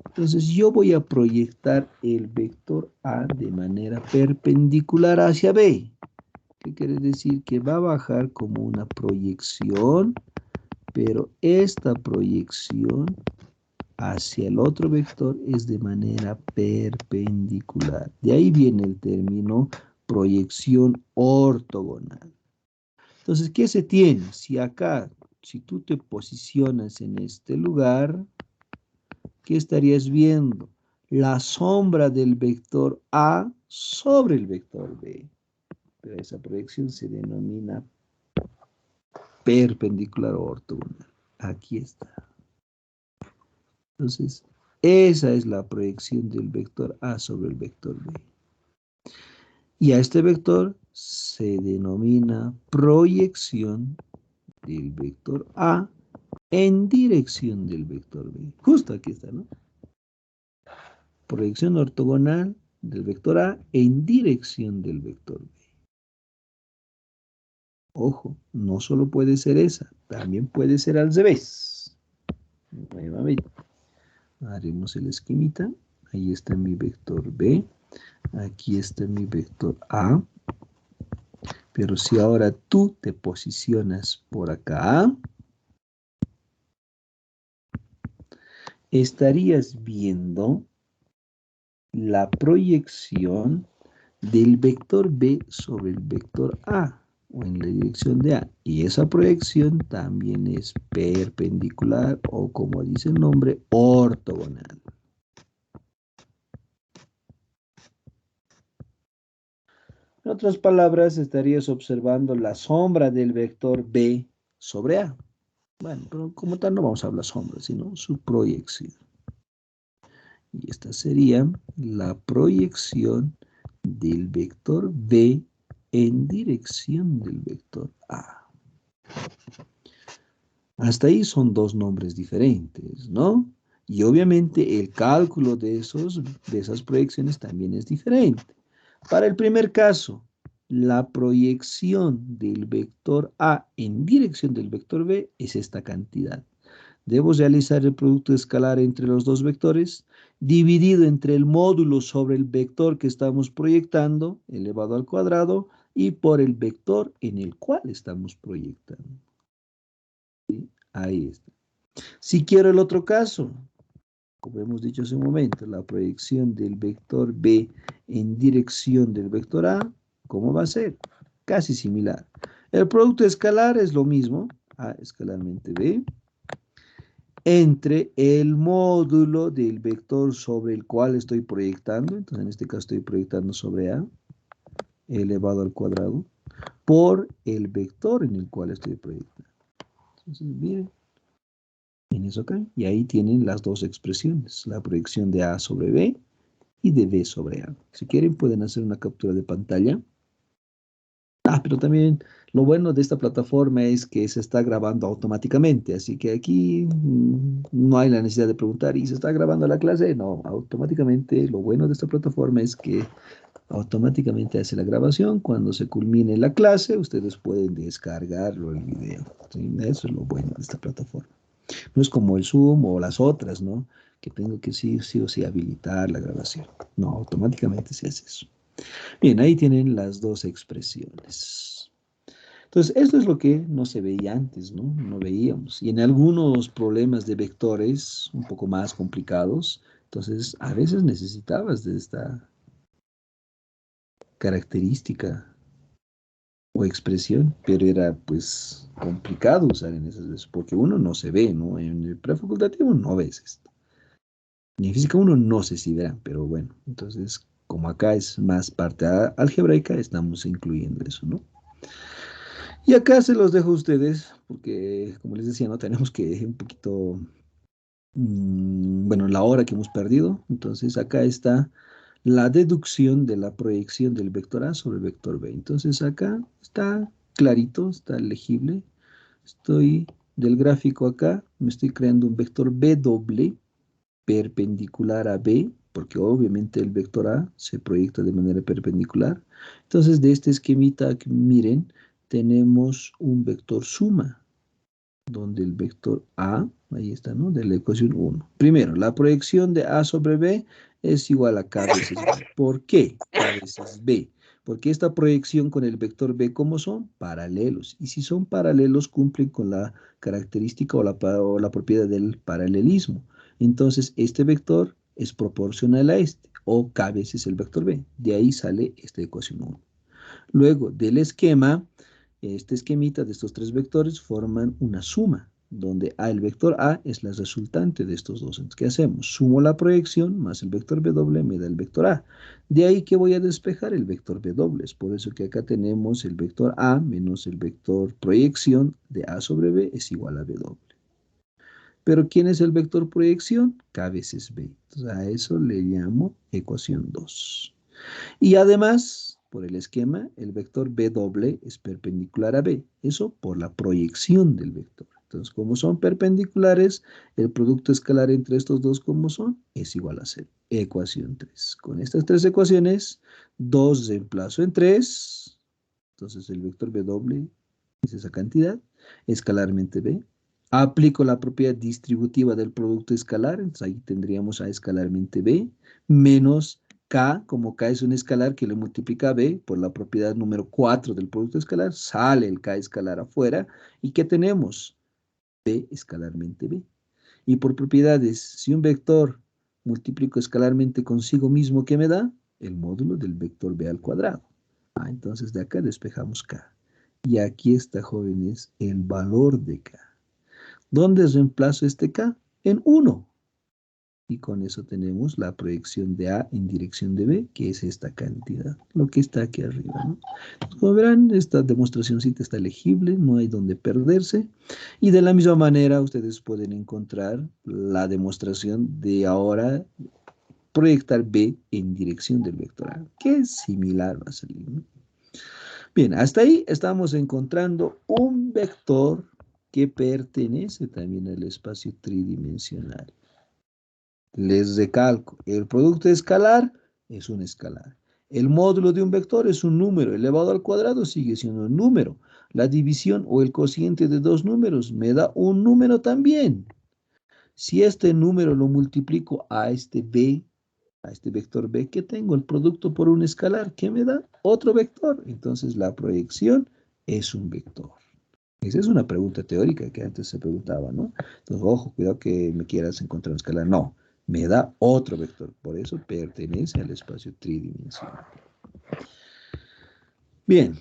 entonces yo voy a proyectar el vector A de manera perpendicular hacia B. ¿Qué quiere decir? Que va a bajar como una proyección, pero esta proyección hacia el otro vector es de manera perpendicular. De ahí viene el término proyección ortogonal. Entonces, ¿qué se tiene? Si acá, si tú te posicionas en este lugar, ¿qué estarías viendo? La sombra del vector A sobre el vector B. Pero esa proyección se denomina perpendicular o ortogonal. Aquí está. Entonces, esa es la proyección del vector A sobre el vector B. Y a este vector se denomina proyección del vector A en dirección del vector B. Justo aquí está, ¿no? Proyección ortogonal del vector A en dirección del vector B. Ojo, no solo puede ser esa, también puede ser al revés. Nuevamente, haremos el esquemita. Ahí está mi vector B. Aquí está mi vector A. Pero si ahora tú te posicionas por acá, estarías viendo la proyección del vector B sobre el vector A o en la dirección de A. Y esa proyección también es perpendicular o, como dice el nombre, ortogonal. En otras palabras, estarías observando la sombra del vector B sobre A. Bueno, pero como tal no vamos a hablar sombra, sino su proyección. Y esta sería la proyección del vector B en dirección del vector A. Hasta ahí son dos nombres diferentes, ¿no? Y obviamente el cálculo de esas proyecciones también es diferente. Para el primer caso, la proyección del vector A en dirección del vector B es esta cantidad. Debo realizar el producto escalar entre los dos vectores, dividido entre el módulo sobre el vector que estamos proyectando, elevado al cuadrado, y por el vector en el cual estamos proyectando. ¿Sí? Ahí está. Si quiero el otro caso, como hemos dicho hace un momento, la proyección del vector B en dirección del vector A, ¿cómo va a ser? Casi similar. El producto escalar es lo mismo, A escalarmente B. entre el módulo del vector sobre el cual estoy proyectando, entonces en este caso estoy proyectando sobre A, elevado al cuadrado, por el vector en el cual estoy proyectando. Entonces, miren, en eso acá, y ahí tienen las dos expresiones, la proyección de A sobre B y de B sobre A. Si quieren pueden hacer una captura de pantalla. Pero también lo bueno de esta plataforma es que se está grabando automáticamente, así que aquí no hay la necesidad de preguntar, ¿y se está grabando la clase? No, automáticamente, lo bueno de esta plataforma es que automáticamente hace la grabación. Cuando se culmine la clase, ustedes pueden descargarlo el video. ¿Sí? Eso es lo bueno de esta plataforma. No es como el Zoom o las otras, ¿no? Que tengo que sí o sí habilitar la grabación. No, automáticamente se hace eso. Bien, ahí tienen las dos expresiones. Entonces, esto es lo que no se veía antes, ¿no? No veíamos. Y en algunos problemas de vectores un poco más complicados, entonces a veces necesitabas de esta característica o expresión, pero era pues complicado usar en esas veces, porque uno no se ve, ¿no? En el prefacultativo no ves esto. Y en física uno no sé si verán, pero bueno, entonces como acá es más parte algebraica, estamos incluyendo eso, ¿no? Y acá se los dejo a ustedes, porque como les decía, no tenemos que un poquito, bueno, la hora que hemos perdido. Entonces acá está la deducción de la proyección del vector A sobre el vector B. Entonces acá está clarito, está legible. Estoy del gráfico acá, me estoy creando un vector B doble perpendicular a B, porque obviamente el vector A se proyecta de manera perpendicular. Entonces, de este esquemita, miren, tenemos un vector suma, donde el vector A, ahí está, ¿no? De la ecuación 1. Primero, la proyección de A sobre B es igual a K veces B. ¿Por qué K veces B? Porque esta proyección con el vector B, ¿cómo son? Paralelos. Y si son paralelos, cumplen con la característica o la propiedad del paralelismo. Entonces, este vector es proporcional a este, o K veces el vector B. De ahí sale esta ecuación 1. Luego, del esquema, este esquemita de estos tres vectores forman una suma, donde el vector A es la resultante de estos dos. Entonces, ¿qué hacemos? Sumo la proyección más el vector B doble me da el vector A. De ahí que voy a despejar el vector B doble. Es por eso que acá tenemos el vector A menos el vector proyección de A sobre B es igual a B doble. Pero ¿quién es el vector proyección? K veces B. Entonces, a eso le llamo ecuación 2. Y además, por el esquema, el vector B doble es perpendicular a B. Eso por la proyección del vector. Entonces, como son perpendiculares, el producto escalar entre estos dos, como son, es igual a 0. Ecuación 3. Con estas tres ecuaciones, 2 reemplazo en 3. Entonces, el vector B doble es esa cantidad, escalarmente B. Aplico la propiedad distributiva del producto escalar, entonces ahí tendríamos a escalarmente B, menos K, como K es un escalar que le multiplica a B por la propiedad número 4 del producto escalar, sale el K escalar afuera, ¿y qué tenemos? B escalarmente B. Y por propiedades, si un vector multiplico escalarmente consigo mismo, ¿qué me da? El módulo del vector B al cuadrado. Entonces de acá despejamos K. Y aquí está, jóvenes, el valor de K. ¿Dónde reemplazo este K? En 1. Y con eso tenemos la proyección de A en dirección de B, que es esta cantidad, lo que está aquí arriba, ¿no? Como verán, esta demostracióncita está legible, no hay donde perderse. Y de la misma manera, ustedes pueden encontrar la demostración de ahora proyectar B en dirección del vector A, que es similar va a salir, ¿no? Bien, hasta ahí estamos encontrando un vector que pertenece también al espacio tridimensional. Les recalco, el producto escalar es un escalar. El módulo de un vector es un número elevado al cuadrado, sigue siendo un número. La división o el cociente de dos números me da un número también. Si este número lo multiplico a este B, a este vector B que tengo, el producto por un escalar, ¿qué me da? Otro vector. Entonces la proyección es un vector. Esa es una pregunta teórica que antes se preguntaba, ¿no? Entonces, ojo, cuidado que me quieras encontrar un escalar. No, me da otro vector. Por eso pertenece al espacio tridimensional. Bien,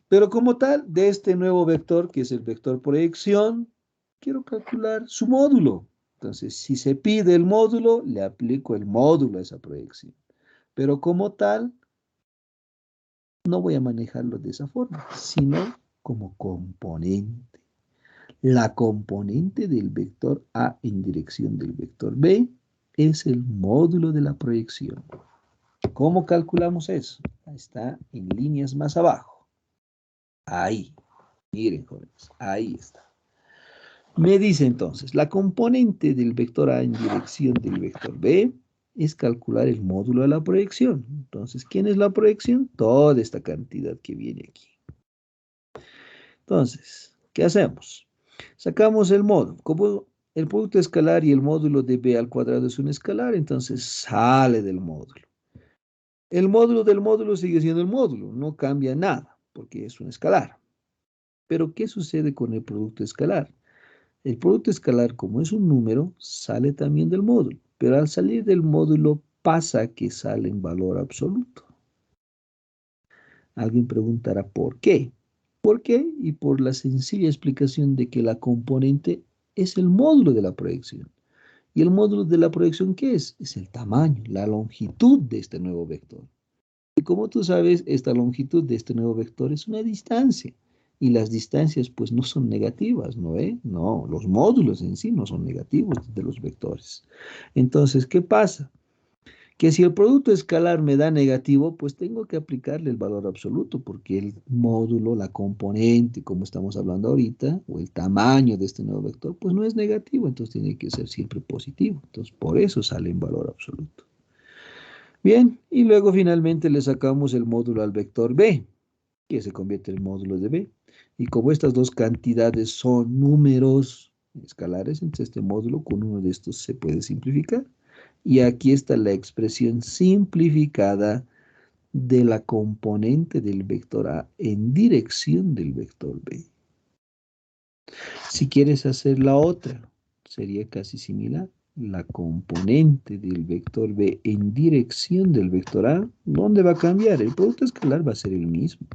pero como tal, de este nuevo vector, que es el vector proyección, quiero calcular su módulo. Entonces, si se pide el módulo, le aplico el módulo a esa proyección. Pero como tal, no voy a manejarlo de esa forma, sino como componente. La componente del vector A en dirección del vector B es el módulo de la proyección. ¿Cómo calculamos eso? Está en líneas más abajo. Ahí. Miren, jóvenes. Ahí está. Me dice entonces, la componente del vector A en dirección del vector B es calcular el módulo de la proyección. Entonces, ¿quién es la proyección? Toda esta cantidad que viene aquí. Entonces, ¿qué hacemos? Sacamos el módulo. Como el producto escalar y el módulo de B al cuadrado es un escalar, entonces sale del módulo. El módulo del módulo sigue siendo el módulo, no cambia nada, porque es un escalar. Pero, ¿qué sucede con el producto escalar? El producto escalar, como es un número, sale también del módulo, pero al salir del módulo pasa que sale en valor absoluto. Alguien preguntará ¿por qué? ¿Por qué? Y por la sencilla explicación de que la componente es el módulo de la proyección. ¿Y el módulo de la proyección qué es? Es el tamaño, la longitud de este nuevo vector. Y como tú sabes, esta longitud de este nuevo vector es una distancia. Y las distancias pues no son negativas, ¿no ve? No, los módulos en sí no son negativos de los vectores. Entonces, ¿qué pasa? Que si el producto escalar me da negativo, pues tengo que aplicarle el valor absoluto, porque el módulo, la componente, como estamos hablando ahorita, o el tamaño de este nuevo vector, pues no es negativo, entonces tiene que ser siempre positivo. Entonces, por eso sale en valor absoluto. Bien, y luego finalmente le sacamos el módulo al vector B, que se convierte en el módulo de B. Y como estas dos cantidades son números escalares, entonces este módulo con uno de estos se puede simplificar. Y aquí está la expresión simplificada de la componente del vector A en dirección del vector B. Si quieres hacer la otra, sería casi similar. La componente del vector B en dirección del vector A, ¿dónde va a cambiar? El producto escalar va a ser el mismo.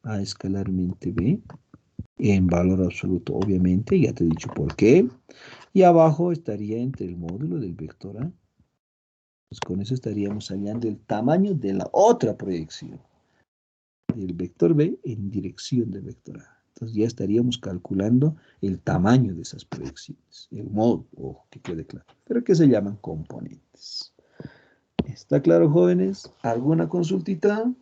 A escalarmente B en valor absoluto, obviamente, ya te he dicho por qué. Y abajo estaría entre el módulo del vector A. Pues con eso estaríamos hallando el tamaño de la otra proyección del vector B en dirección del vector A. Entonces ya estaríamos calculando el tamaño de esas proyecciones, el módulo, ojo, que quede claro, pero que se llaman componentes. ¿Está claro, jóvenes? ¿Alguna consultita?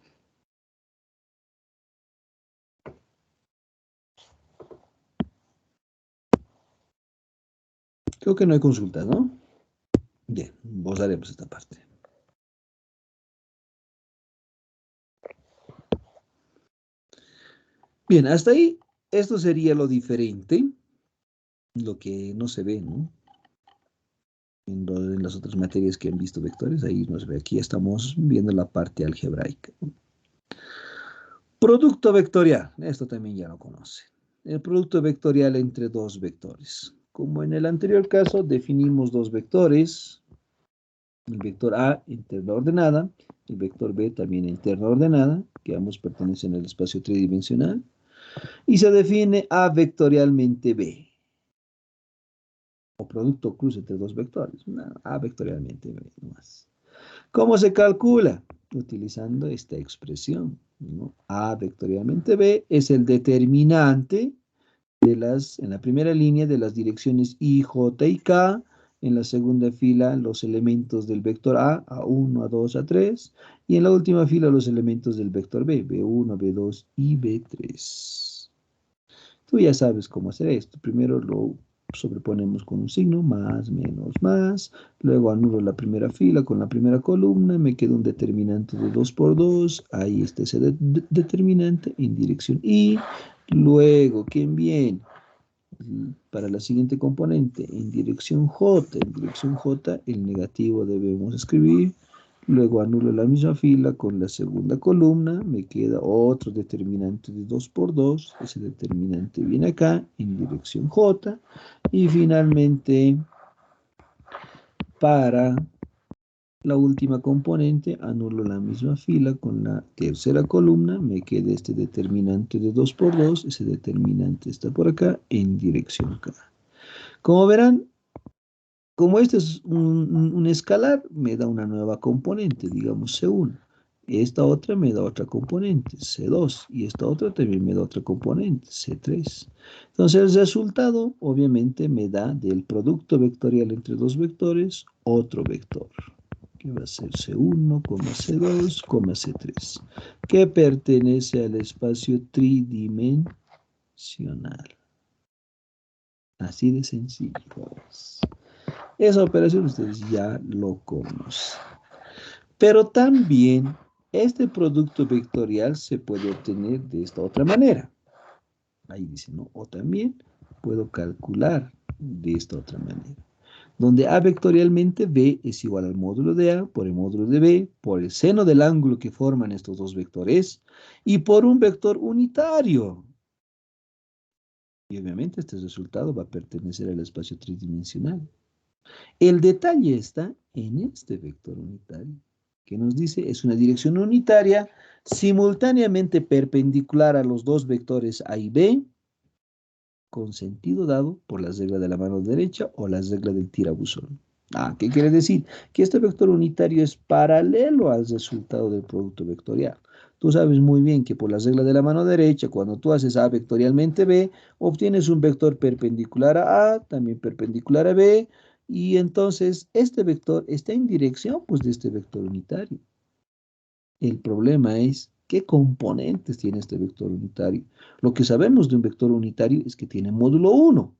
Creo que no hay consulta, ¿no? Bien, haremos esta parte. Bien, hasta ahí, esto sería lo diferente, lo que no se ve, ¿no? En las otras materias que han visto vectores, ahí no se ve. Aquí estamos viendo la parte algebraica. Producto vectorial, esto también ya lo conocen. El producto vectorial entre dos vectores. Como en el anterior caso, definimos dos vectores. El vector A en terna ordenada, el vector B también en terna ordenada, que ambos pertenecen al espacio tridimensional. Y se define A vectorialmente B. O producto cruce entre dos vectores. A vectorialmente B nomás. ¿Cómo se calcula? Utilizando esta expresión, ¿no? A vectorialmente B es el determinante en la primera línea de las direcciones I, J y K. En la segunda fila los elementos del vector A, A1, A2, A3. Y en la última fila los elementos del vector B, B1, B2 y B3. Tú ya sabes cómo hacer esto. Primero lo sobreponemos con un signo, más, menos, más. Luego anulo la primera fila con la primera columna. Me queda un determinante de 2 por 2. Ahí está ese determinante en dirección I. Luego, ¿quién viene? Para la siguiente componente, en dirección J. En dirección J, el negativo debemos escribir. Luego anulo la misma fila con la segunda columna, me queda otro determinante de 2 por 2, ese determinante viene acá en dirección J, y finalmente para la última componente anulo la misma fila con la tercera columna, me queda este determinante de 2 por 2, ese determinante está por acá en dirección K. Como verán, Como este es un escalar, me da una nueva componente, digamos C1. Esta otra me da otra componente, C2. Y esta otra también me da otra componente, C3. Entonces el resultado obviamente me da del producto vectorial entre dos vectores otro vector, que va a ser C1, C2, C3, que pertenece al espacio tridimensional. Así de sencillo. Esa operación ustedes ya lo conocen. Pero también este producto vectorial se puede obtener de esta otra manera. Ahí dice, ¿no? O también puedo calcular de esta otra manera. Donde A vectorialmente B es igual al módulo de A por el módulo de B, por el seno del ángulo que forman estos dos vectores, y por un vector unitario. Y obviamente este resultado va a pertenecer al espacio tridimensional. El detalle está en este vector unitario, que nos dice es una dirección unitaria simultáneamente perpendicular a los dos vectores A y B, con sentido dado por las reglas de la mano derecha o las reglas del tirabuzón. ¿Qué quiere decir? Que este vector unitario es paralelo al resultado del producto vectorial. Tú sabes muy bien que por las reglas de la mano derecha, cuando tú haces A vectorialmente B, obtienes un vector perpendicular a A, también perpendicular a B, y entonces este vector está en dirección pues, de este vector unitario. El problema es qué componentes tiene este vector unitario. Lo que sabemos de un vector unitario es que tiene módulo 1.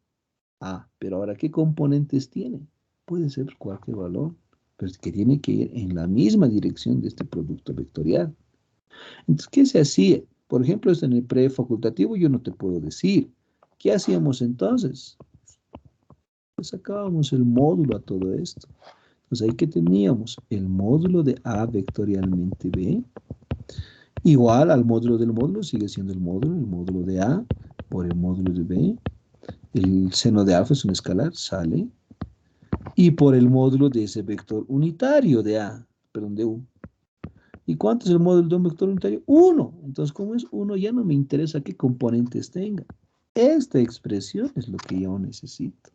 Pero ahora, ¿qué componentes tiene? Puede ser cualquier valor, pero es que tiene que ir en la misma dirección de este producto vectorial. Entonces, ¿qué se hacía? Por ejemplo, esto en el prefacultativo yo no te puedo decir. ¿Qué hacíamos entonces? Pues sacábamos el módulo a todo esto. Entonces, ahí que teníamos el módulo de A vectorialmente B, igual al módulo del módulo, sigue siendo el módulo de A por el módulo de B. El seno de alfa es un escalar, sale. Y por el módulo de ese vector unitario de A, perdón, de U. ¿Y cuánto es el módulo de un vector unitario? 1. Entonces, como es 1, ya no me interesa qué componentes tenga. Esta expresión es lo que yo necesito.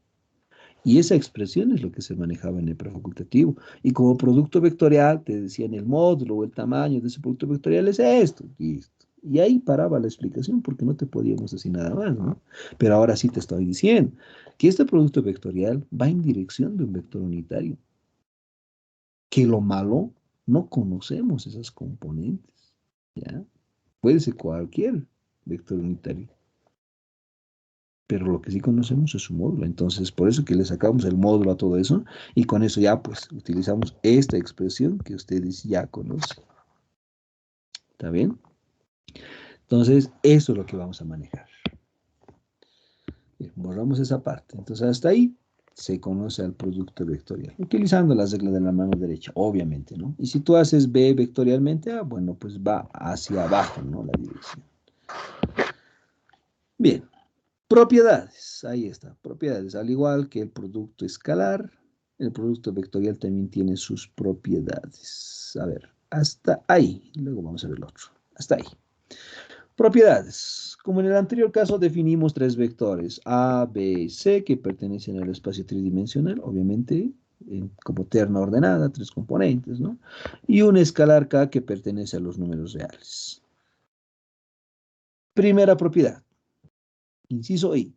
Y esa expresión es lo que se manejaba en el prefacultativo. Y como producto vectorial, te decían el módulo o el tamaño de ese producto vectorial es esto. Listo. Y ahí paraba la explicación porque no te podíamos decir nada más, ¿no? Pero ahora sí te estoy diciendo que este producto vectorial va en dirección de un vector unitario. Que lo malo, no conocemos esas componentes, ¿ya? Puede ser cualquier vector unitario. Pero lo que sí conocemos es su módulo. Entonces, por eso que le sacamos el módulo a todo eso y con eso ya pues utilizamos esta expresión que ustedes ya conocen. ¿Está bien? Entonces, eso es lo que vamos a manejar. Bien, borramos esa parte. Entonces, hasta ahí se conoce al producto vectorial, utilizando las reglas de la mano derecha, obviamente, ¿no? Y si tú haces B vectorialmente, bueno, pues va hacia abajo, ¿no? La dirección. Bien. Propiedades, ahí está, propiedades. Al igual que el producto escalar, el producto vectorial también tiene sus propiedades. A ver, hasta ahí. Luego vamos a ver el otro. Hasta ahí. Propiedades. Como en el anterior caso definimos tres vectores, A, B y C, que pertenecen al espacio tridimensional, obviamente, como terna ordenada, tres componentes, ¿no? Y un escalar K que pertenece a los números reales. Primera propiedad. Inciso I.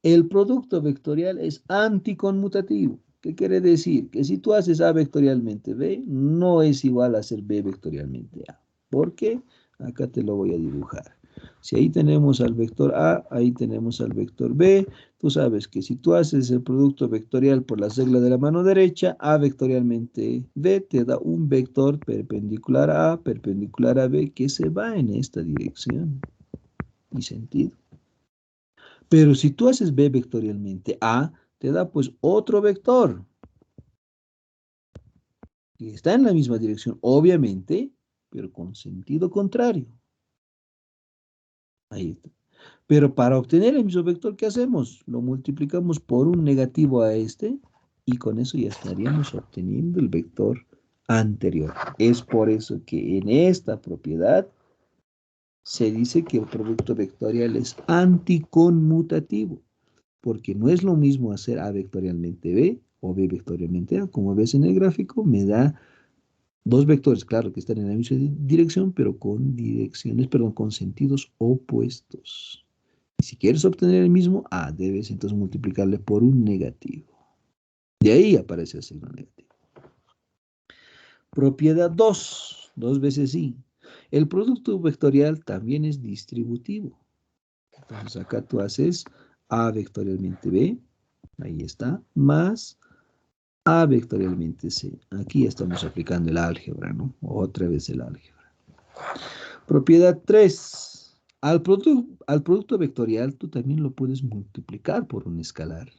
El producto vectorial es anticonmutativo. ¿Qué quiere decir? Que si tú haces A vectorialmente B, no es igual a hacer B vectorialmente A. ¿Por qué? Acá te lo voy a dibujar. Si ahí tenemos al vector A, ahí tenemos al vector B. Tú sabes que si tú haces el producto vectorial por las reglas de la mano derecha, A vectorialmente B te da un vector perpendicular a A, perpendicular a B, que se va en esta dirección y sentido. Pero si tú haces B vectorialmente A, te da pues otro vector que está en la misma dirección, obviamente, pero con sentido contrario. Ahí está. Pero para obtener el mismo vector, ¿qué hacemos? Lo multiplicamos por un negativo a este y con eso ya estaríamos obteniendo el vector anterior. Es por eso que en esta propiedad se dice que el producto vectorial es anticonmutativo. Porque no es lo mismo hacer A vectorialmente B o B vectorialmente A. Como ves en el gráfico, me da dos vectores, claro, que están en la misma dirección, pero con direcciones, perdón, con sentidos opuestos. Y si quieres obtener el mismo A, debes entonces multiplicarle por un negativo. De ahí aparece el signo negativo. Propiedad 2, dos veces I. El producto vectorial también es distributivo. Entonces acá tú haces A vectorialmente B, ahí está, más A vectorialmente C. Aquí ya estamos aplicando el álgebra, ¿no? Otra vez el álgebra. Propiedad 3. Al producto vectorial tú también lo puedes multiplicar por un escalar.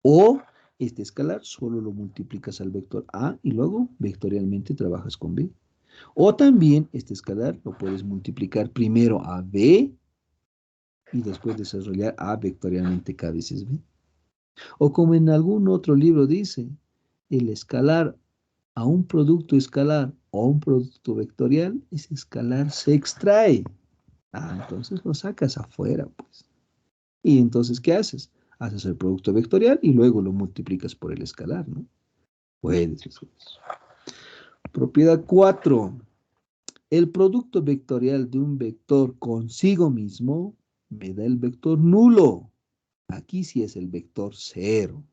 O este escalar solo lo multiplicas al vector A y luego vectorialmente trabajas con B. O también este escalar lo puedes multiplicar primero a B y después desarrollar A vectorialmente K veces B. O como en algún otro libro dice, el escalar a un producto escalar o a un producto vectorial, ese escalar se extrae. Entonces lo sacas afuera, pues. Y entonces, ¿qué haces? Haces el producto vectorial y luego lo multiplicas por el escalar, ¿no? Puedes hacer eso. Propiedad 4. El producto vectorial de un vector consigo mismo me da el vector nulo. Aquí sí es el vector 0.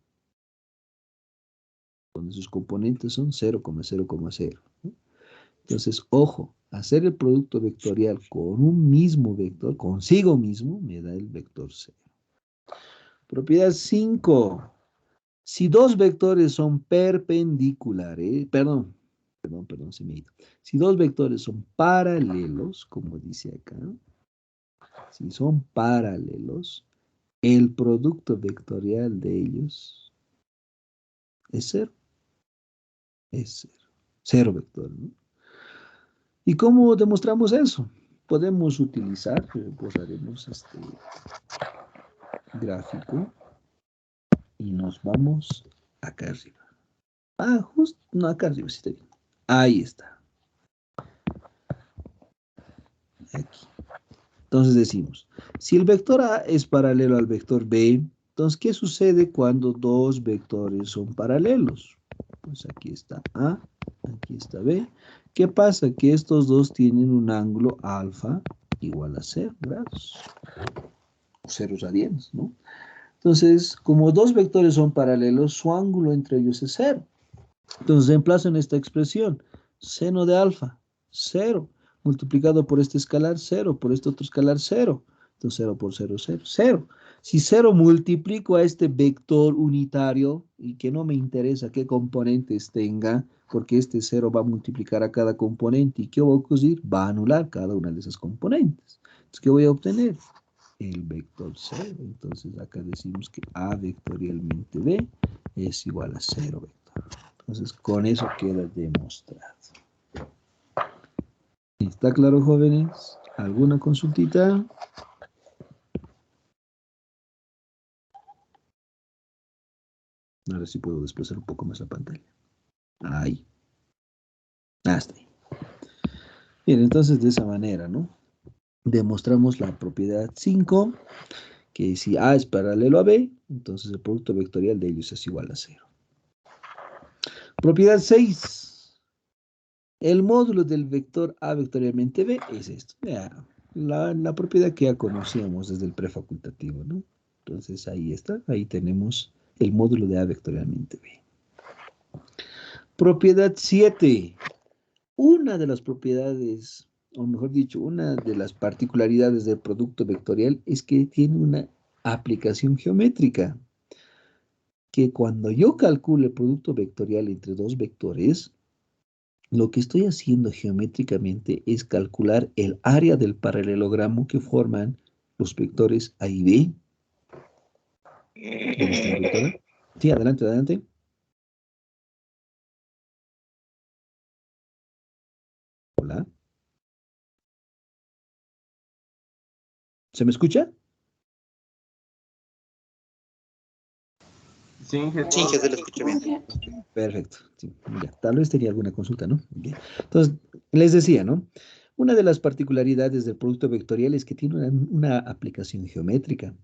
Donde sus componentes son 0,0,0. ¿No? Entonces, ojo, hacer el producto vectorial con un mismo vector, consigo mismo, me da el vector 0. Propiedad 5. Si dos vectores son perpendiculares, perdón, se me ha ido. Si dos vectores son paralelos, como dice acá, si son paralelos, el producto vectorial de ellos es 0. Es 0. 0 vector, ¿no? ¿Y cómo demostramos eso? Podemos utilizar, borraremos este gráfico y nos vamos acá arriba. Justo, no, acá arriba, sí está bien. Ahí está. Aquí. Entonces decimos, si el vector A es paralelo al vector B, entonces, ¿qué sucede cuando dos vectores son paralelos? Pues aquí está A, aquí está B. ¿Qué pasa? Que estos dos tienen un ángulo alfa igual a 0 grados. O 0 radianes, ¿no? Entonces, como dos vectores son paralelos, su ángulo entre ellos es 0. Entonces, reemplazo en esta expresión, seno de alfa, 0, multiplicado por este escalar, 0, por este otro escalar, 0. Entonces, 0 por 0, 0, 0. Si 0 multiplico a este vector unitario, y que no me interesa qué componentes tenga, porque este 0 va a multiplicar a cada componente, ¿y qué va a ocurrir? Va a anular cada una de esas componentes. Entonces, ¿qué voy a obtener? El vector 0. Entonces, acá decimos que A vectorialmente B es igual a 0 vector. Entonces, con eso queda demostrado. ¿Está claro, jóvenes? ¿Alguna consultita? Ahora sí puedo desplazar un poco más la pantalla. Ahí. Hasta ahí. Bien, entonces de esa manera, ¿no? Demostramos la propiedad 5, que si A es paralelo a B, entonces el producto vectorial de ellos es igual a 0. Propiedad 6. El módulo del vector A vectorialmente B es esto. Ya, la propiedad que ya conocíamos desde el prefacultativo, ¿no? Entonces ahí está, ahí tenemos el módulo de A vectorialmente B. Propiedad 7. Una de las propiedades, o mejor dicho, una de las particularidades del producto vectorial es que tiene una aplicación geométrica. Que cuando yo calculo el producto vectorial entre dos vectores, lo que estoy haciendo geométricamente es calcular el área del paralelogramo que forman los vectores A y B. ¿Dónde está la doctora? Sí, adelante, adelante. Hola. ¿Se me escucha? Sí, Sí, Jesús. ya se lo escucho bien. Perfecto. Sí, ya, tal vez tenía alguna consulta, ¿no? Bien. Entonces, les decía, ¿no? Una de las particularidades del producto vectorial es que tiene una aplicación geométrica.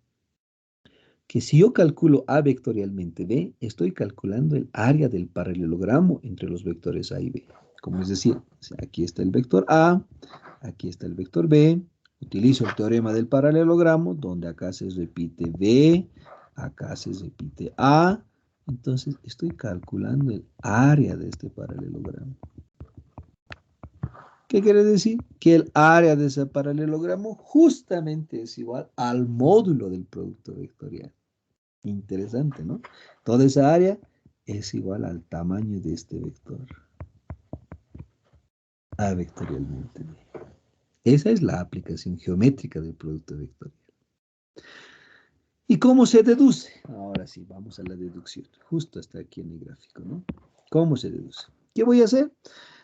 que si yo calculo A vectorialmente B, estoy calculando el área del paralelogramo entre los vectores A y B. Como es decir, aquí está el vector A, aquí está el vector B, utilizo el teorema del paralelogramo, donde acá se repite B, acá se repite A, entonces estoy calculando el área de este paralelogramo. ¿Qué quiere decir? Que el área de ese paralelogramo justamente es igual al módulo del producto vectorial. Interesante, ¿no? Toda esa área es igual al tamaño de este vector. A vectorialmente B. Esa es la aplicación geométrica del producto vectorial. ¿Y cómo se deduce? Ahora sí, vamos a la deducción. Justo hasta aquí en el gráfico, ¿no? ¿Cómo se deduce? ¿Qué voy a hacer?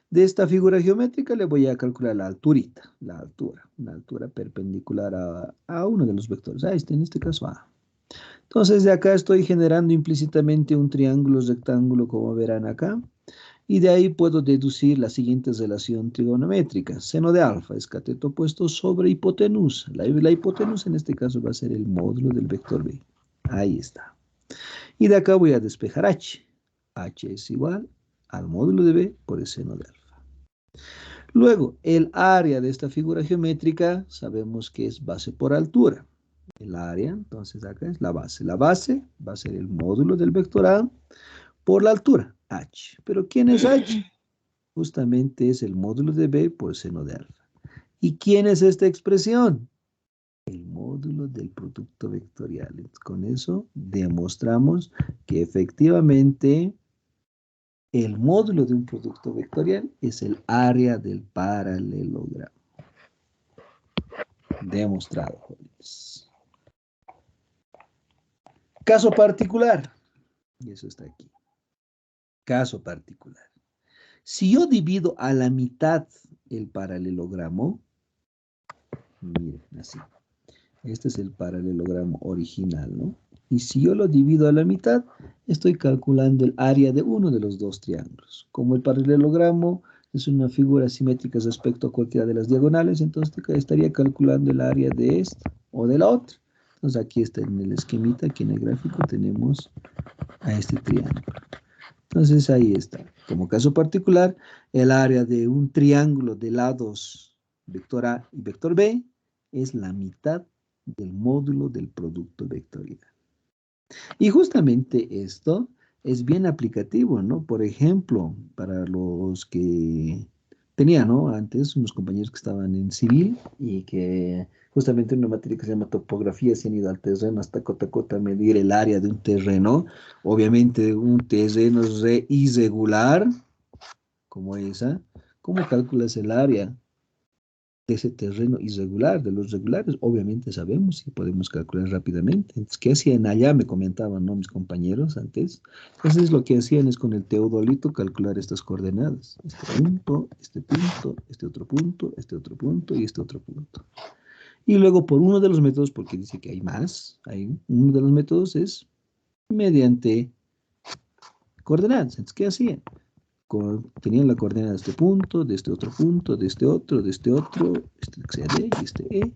De esta figura geométrica le voy a calcular la alturita, la altura, una altura perpendicular a uno de los vectores. En este caso A. Entonces de acá estoy generando implícitamente un triángulo rectángulo, como verán acá. Y de ahí puedo deducir la siguiente relación trigonométrica. Seno de alfa es cateto opuesto sobre hipotenusa. La hipotenusa en este caso va a ser el módulo del vector B. Ahí está. Y de acá voy a despejar h. H es igual al módulo de B por el seno de alfa. Luego, el área de esta figura geométrica sabemos que es base por altura. El área, entonces acá es la base. La base va a ser el módulo del vector A por la altura, h. ¿Pero quién es h? Justamente es el módulo de B por seno de alfa. ¿Y quién es esta expresión? El módulo del producto vectorial. Con eso demostramos que efectivamente el módulo de un producto vectorial es el área del paralelogramo. Demostrado, jóvenes. Caso particular. Y eso está aquí. Caso particular. Si yo divido a la mitad el paralelogramo, miren, así. Este es el paralelogramo original, ¿no? Y si yo lo divido a la mitad, estoy calculando el área de uno de los dos triángulos. Como el paralelogramo es una figura simétrica respecto a cualquiera de las diagonales, entonces estaría calculando el área de esta o de la otra. Entonces aquí está en el esquemita, aquí en el gráfico tenemos a este triángulo. Entonces ahí está. Como caso particular, el área de un triángulo de lados vector A y vector B es la mitad del módulo del producto vectorial. Y justamente esto es bien aplicativo, ¿no? Por ejemplo, para los que tenían, ¿no? Antes unos compañeros que estaban en civil y que justamente en una materia que se llama topografía se han ido al terreno hasta cota a cota a medir el área de un terreno. Obviamente un terreno irregular como esa. ¿Cómo calculas el área de ese terreno irregular? De los regulares, obviamente sabemos y podemos calcular rápidamente. Entonces, ¿qué hacían allá? Me comentaban, ¿no? Mis compañeros antes. Entonces, lo que hacían es con el teodolito calcular estas coordenadas. Este punto, este punto, este otro punto, este otro punto y este otro punto. Y luego, por uno de los métodos, porque dice que hay más, uno de los métodos es mediante coordenadas. Entonces, ¿qué hacían? Tenían la coordenada de este punto, de este otro punto, de este otro, este que sea D y este E.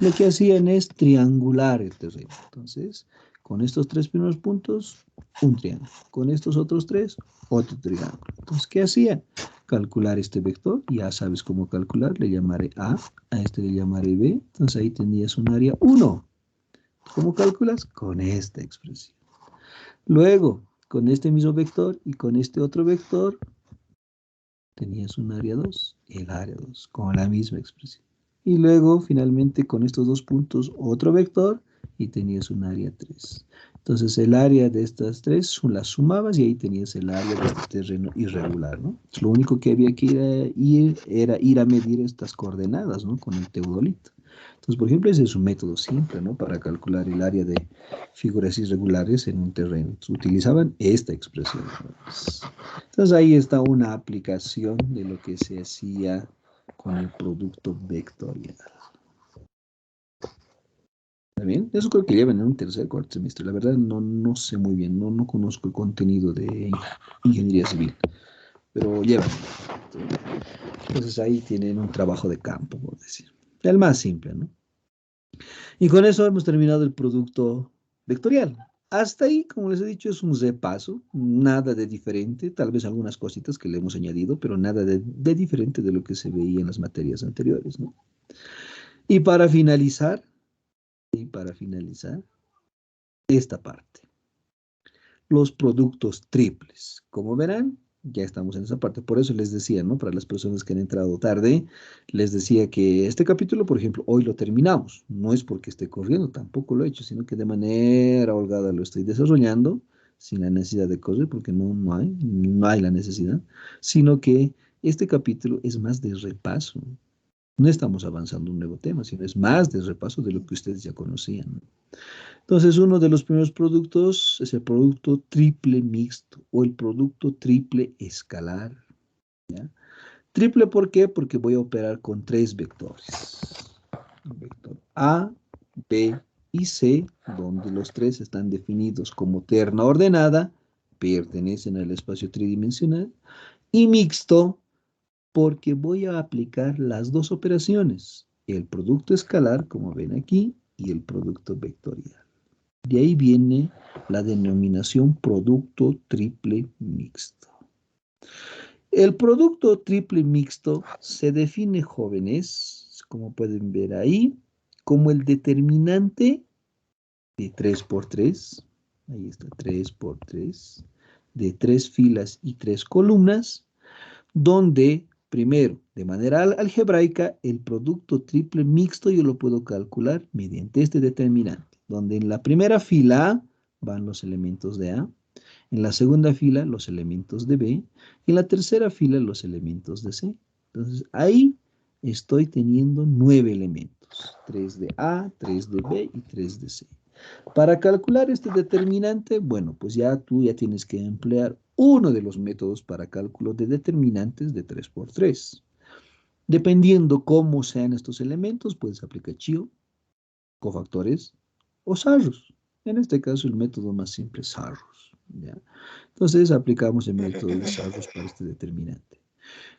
Lo que hacían es triangular el terreno. Entonces, con estos tres primeros puntos, un triángulo. Con estos otros tres, otro triángulo. Entonces, ¿qué hacían? Calcular este vector, ya sabes cómo calcular, le llamaré A este le llamaré B, entonces ahí tendrías un área 1. ¿Cómo calculas? Con esta expresión. Luego, con este mismo vector y con este otro vector, tenías un área 2, el área 2, con la misma expresión. Y luego, finalmente, con estos dos puntos, otro vector, y tenías un área 3. Entonces, el área de estas tres las sumabas y ahí tenías el área de este terreno irregular, ¿no? Lo único que había que era ir a medir estas coordenadas, ¿no? Con el teodolito. Entonces, por ejemplo, ese es un método simple, ¿no? Para calcular el área de figuras irregulares en un terreno. Entonces, utilizaban esta expresión, ¿no? Entonces, ahí está una aplicación de lo que se hacía con el producto vectorial. ¿Está bien? Eso creo que llevan en un tercer cuarto semestre. La verdad no sé muy bien, no conozco el contenido de ingeniería civil, pero llevan. Entonces ahí tienen un trabajo de campo, por decir. El más simple, ¿no? Y con eso hemos terminado el producto vectorial. Hasta ahí, como les he dicho, es un repaso, nada de diferente, tal vez algunas cositas que le hemos añadido, pero nada de diferente de lo que se veía en las materias anteriores, ¿no? Y para finalizar, esta parte, los productos triples. Como verán, ya estamos en esa parte. Por eso les decía, ¿no? Para las personas que han entrado tarde, les decía que este capítulo, por ejemplo, hoy lo terminamos. No es porque esté corriendo, tampoco lo he hecho, sino que de manera holgada lo estoy desarrollando, sin la necesidad de correr, porque no hay la necesidad, sino que este capítulo es más de repaso. No estamos avanzando un nuevo tema, sino es más de repaso de lo que ustedes ya conocían, ¿no? Entonces, uno de los primeros productos es el producto triple mixto o el producto triple escalar, ¿ya? Triple, ¿por qué? Porque voy a operar con tres vectores. El vector A, B y C, donde los tres están definidos como terna ordenada, pertenecen al espacio tridimensional, y mixto, porque voy a aplicar las dos operaciones, el producto escalar, como ven aquí, y el producto vectorial. De ahí viene la denominación producto triple mixto. El producto triple mixto se define, jóvenes, como pueden ver ahí, como el determinante de 3 por 3. Ahí está, 3 por 3, de 3 filas y 3 columnas, donde, primero, de manera algebraica, el producto triple mixto yo lo puedo calcular mediante este determinante, donde en la primera fila van los elementos de A, en la segunda fila los elementos de B, y en la tercera fila los elementos de C. Entonces, ahí estoy teniendo 9 elementos, 3 de A, 3 de B y 3 de C. Para calcular este determinante, bueno, pues tú ya tienes que emplear uno de los métodos para cálculo de determinantes de 3 por 3. Dependiendo cómo sean estos elementos, puedes aplicar CHIO, cofactores o SARROS. En este caso, el método más simple es SARROS, ¿ya? Entonces, aplicamos el método de SARROS para este determinante.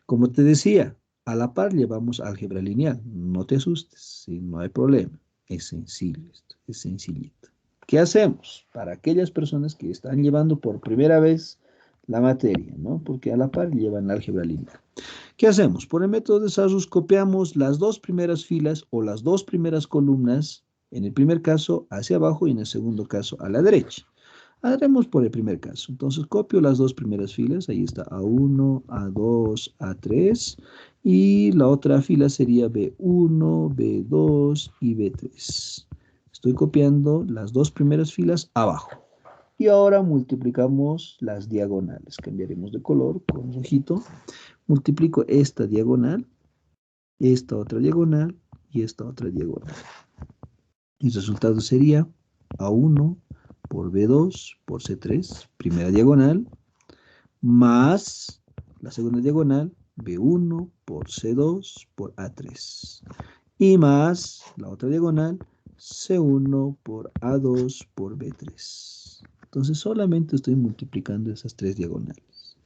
Como te decía, a la par llevamos álgebra lineal. No te asustes, ¿sí? No hay problema. Es sencillo esto, es sencillito. ¿Qué hacemos para aquellas personas que están llevando por primera vez la materia, ¿no? Porque a la par llevan álgebra lineal. ¿Qué hacemos? Por el método de Sarrus copiamos las dos primeras filas o las dos primeras columnas, en el primer caso hacia abajo y en el segundo caso a la derecha. Haremos por el primer caso. Entonces copio las dos primeras filas, ahí está A1, A2, A3, y la otra fila sería B1, B2 y B3. Estoy copiando las dos primeras filas abajo. Y ahora multiplicamos las diagonales. Cambiaremos de color con rojito. Multiplico esta diagonal, esta otra diagonal y esta otra diagonal. El resultado sería A1 por B2 por C3, primera diagonal, más la segunda diagonal, B1 por C2 por A3. Y más la otra diagonal, C1 por A2 por B3. Entonces solamente estoy multiplicando esas tres diagonales.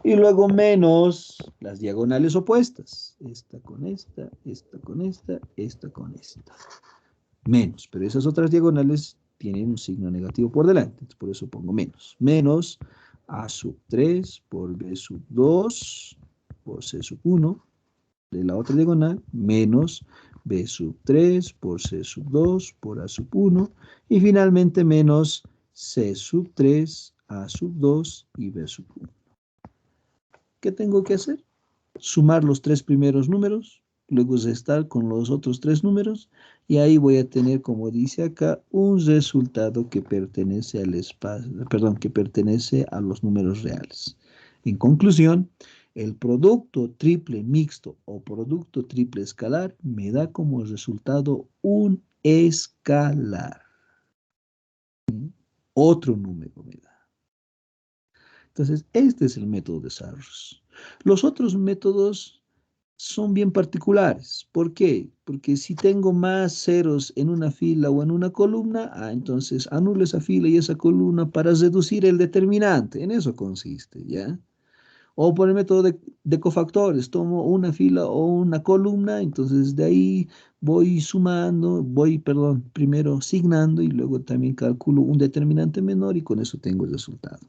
Y luego menos las diagonales opuestas. Esta con esta, esta con esta, esta con esta. Menos, pero esas otras diagonales tienen un signo negativo por delante, entonces por eso pongo menos. Menos A sub 3 por B sub 2 por C sub 1 de la otra diagonal, menos B sub 3 por C sub 2 por A sub 1 y finalmente menos C sub 3, A sub 2 y B sub 1. ¿Qué tengo que hacer? Sumar los tres primeros números, luego restar con los otros tres números, y ahí voy a tener, como dice acá, un resultado que pertenece al espacio, perdón, que pertenece a los números reales. En conclusión, el producto triple mixto o producto triple escalar me da como resultado un escalar. Otro número me da. Entonces, este es el método de Sarrus. Los otros métodos son bien particulares. ¿Por qué? Porque si tengo más ceros en una fila o en una columna, entonces anulo esa fila y esa columna para reducir el determinante. En eso consiste, ¿ya? O por el método de cofactores, tomo una fila o una columna, entonces de ahí voy sumando, perdón, primero asignando y luego también calculo un determinante menor y con eso tengo el resultado.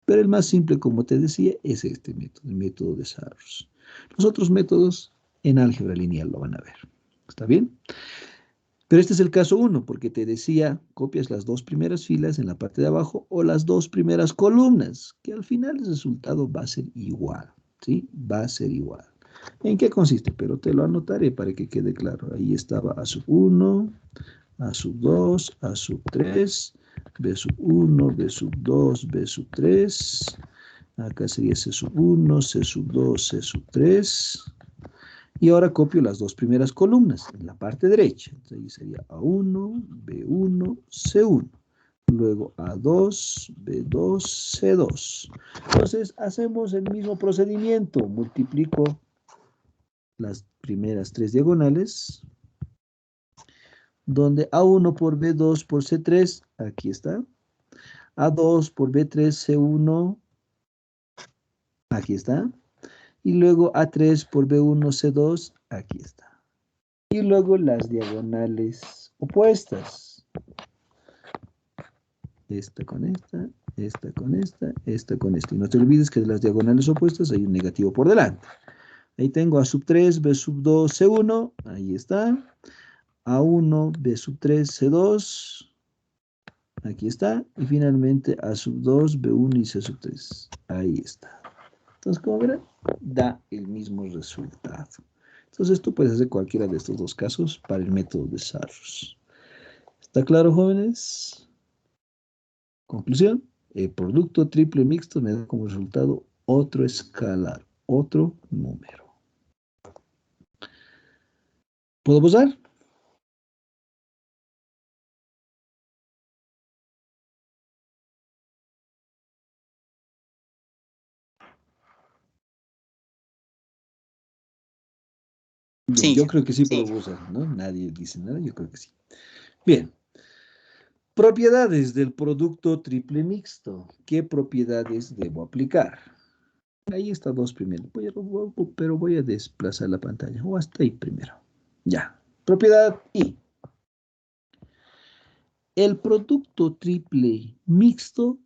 Pero el más simple, como te decía, es este método, el método de Sarrus. Los otros métodos en álgebra lineal lo van a ver. ¿Está bien? Pero este es el caso 1, porque te decía, copias las dos primeras filas en la parte de abajo o las dos primeras columnas, que al final el resultado va a ser igual, ¿sí? Va a ser igual. ¿En qué consiste? Pero te lo anotaré para que quede claro. Ahí estaba A sub 1, A sub 2, A sub 3, B sub 1, B sub 2, B sub 3. Acá sería C sub 1, C sub 2, C sub 3. Y ahora copio las dos primeras columnas en la parte derecha. Entonces ahí sería A1, B1, C1. Luego A2, B2, C2. Entonces hacemos el mismo procedimiento. Multiplico las primeras tres diagonales, donde A1 por B2 por C3, aquí está. A2 por B3, C1, aquí está. Y luego A3 por B1, C2, aquí está. Y luego las diagonales opuestas. Esta con esta, esta con esta, esta con esta. Y no te olvides que de las diagonales opuestas hay un negativo por delante. Ahí tengo A sub 3, B sub 2, C1. Ahí está. A1, B sub 3, C2. Aquí está. Y finalmente A sub 2, B1 y C sub 3. Ahí está. Entonces, como verán, da el mismo resultado. Entonces, tú puedes hacer cualquiera de estos dos casos para el método de Sarrus. ¿Está claro, jóvenes? Conclusión, el producto triple mixto me da como resultado otro escalar, otro número. ¿Puedo pasar? Bien, Sí, yo creo que sí puedo usar, ¿no? Nadie dice nada, yo creo que sí. Bien. Propiedades del producto triple mixto. ¿Qué propiedades debo aplicar? Ahí está dos primero, pero voy a desplazar la pantalla, o hasta ahí primero. Ya. Propiedad I. El producto triple mixto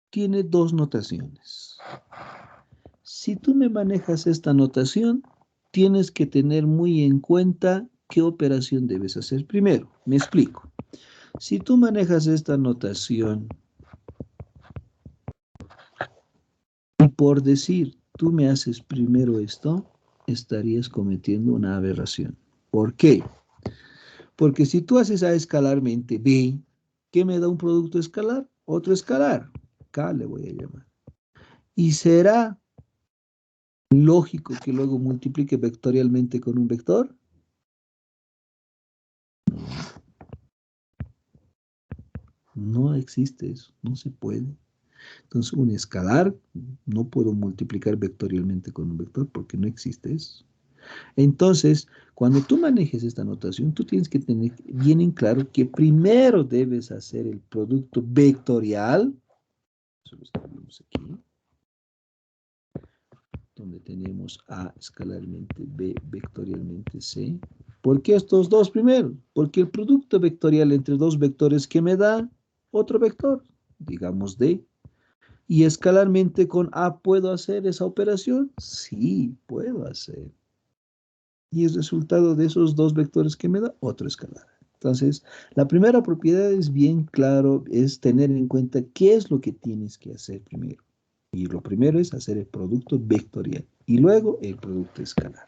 tiene dos notaciones. Si tú me manejas esta notación, tienes que tener muy en cuenta qué operación debes hacer primero. Me explico. Si tú manejas esta notación y por decir, tú me haces primero esto, estarías cometiendo una aberración. ¿Por qué? Porque si tú haces A escalarmente B, ¿qué me da un producto escalar? Otro escalar. K le voy a llamar. Y será lógico que luego multiplique vectorialmente con un vector. No existe eso, no se puede. Entonces, un escalar no puedo multiplicar vectorialmente con un vector porque no existe eso. Entonces, cuando tú manejes esta notación, tú tienes que tener bien en claro que primero debes hacer el producto vectorial. Eso lo escribimos aquí. Donde tenemos A escalarmente, B vectorialmente, C. ¿Por qué estos dos primero? Porque el producto vectorial entre dos vectores que me da otro vector, digamos D. ¿Y escalarmente con A puedo hacer esa operación? Sí, puedo hacer. Y el resultado de esos dos vectores que me da otro escalar. Entonces, la primera propiedad es bien claro, es tener en cuenta qué es lo que tienes que hacer primero. Y lo primero es hacer el producto vectorial y luego el producto escalar.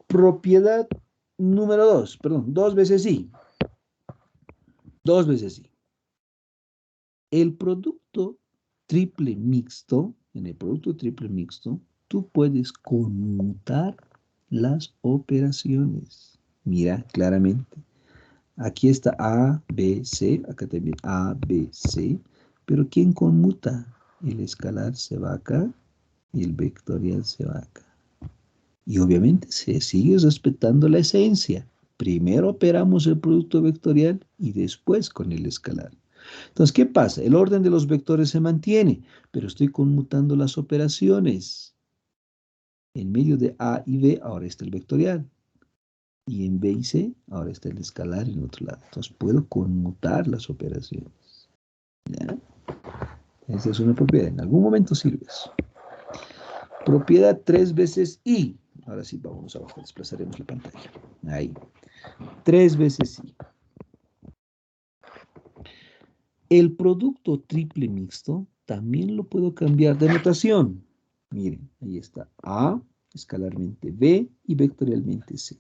Propiedad número 2, perdón, dos veces sí. Dos veces sí. El producto triple mixto, en el producto triple mixto, tú puedes conmutar las operaciones. Mira claramente. Aquí está A, B, C, acá también A, B, C, pero ¿quién conmuta? El escalar se va acá y el vectorial se va acá. Y obviamente se sigue respetando la esencia. Primero operamos el producto vectorial y después con el escalar. Entonces, ¿qué pasa? El orden de los vectores se mantiene, pero estoy conmutando las operaciones. En medio de A y B ahora está el vectorial. Y en B y C, ahora está el escalar en otro lado. Entonces puedo conmutar las operaciones. ¿Ya? Esa es una propiedad. En algún momento sirve eso. Propiedad 3 veces I. Ahora sí, vamos abajo, desplazaremos la pantalla. Ahí. 3 veces I. El producto triple mixto también lo puedo cambiar de notación. Miren, ahí está A, escalarmente B y vectorialmente C.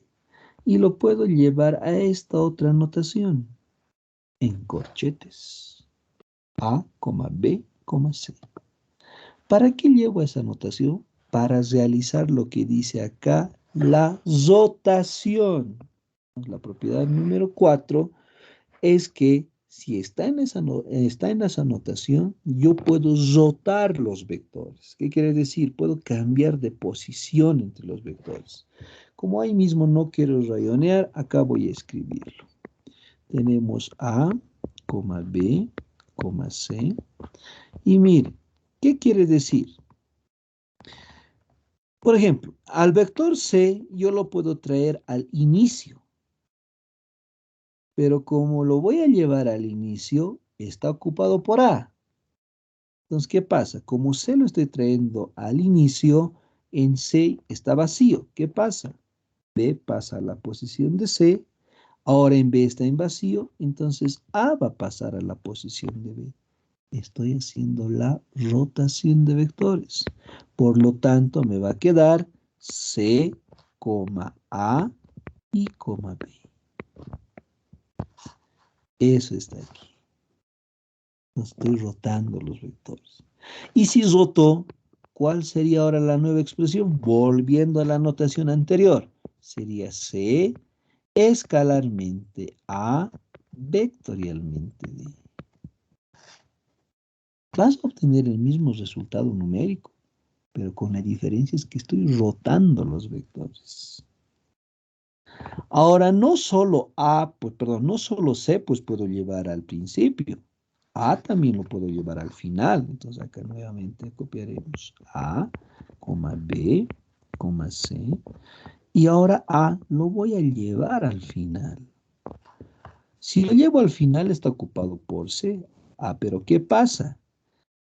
Y lo puedo llevar a esta otra notación en corchetes. A, B, C. ¿Para qué llevo esa notación? Para realizar lo que dice acá, la rotación. La propiedad número 4 es que si está en esa notación, yo puedo rotar los vectores. ¿Qué quiere decir? Puedo cambiar de posición entre los vectores. Como ahí mismo no quiero rayonear, acá voy a escribirlo. Tenemos A, B, C. Y mire, ¿qué quiere decir? Por ejemplo, al vector C yo lo puedo traer al inicio, pero como lo voy a llevar al inicio, está ocupado por A. Entonces, ¿qué pasa? Como C lo estoy trayendo al inicio, en C está vacío. ¿Qué pasa? B pasa a la posición de C, ahora en B está en vacío, entonces A va a pasar a la posición de B. Estoy haciendo la rotación de vectores. Por lo tanto, me va a quedar C, A y B. Eso está aquí. Estoy rotando los vectores. Y si roto, ¿cuál sería ahora la nueva expresión? Volviendo a la notación anterior. Sería C escalarmente A vectorialmente D. Vas a obtener el mismo resultado numérico, pero con la diferencia es que estoy rotando los vectores. Ahora, no solo no solo C, pues puedo llevar al principio. A también lo puedo llevar al final. Entonces acá nuevamente copiaremos A, B, C. Y ahora A lo voy a llevar al final. Si lo llevo al final está ocupado por C. Pero ¿qué pasa?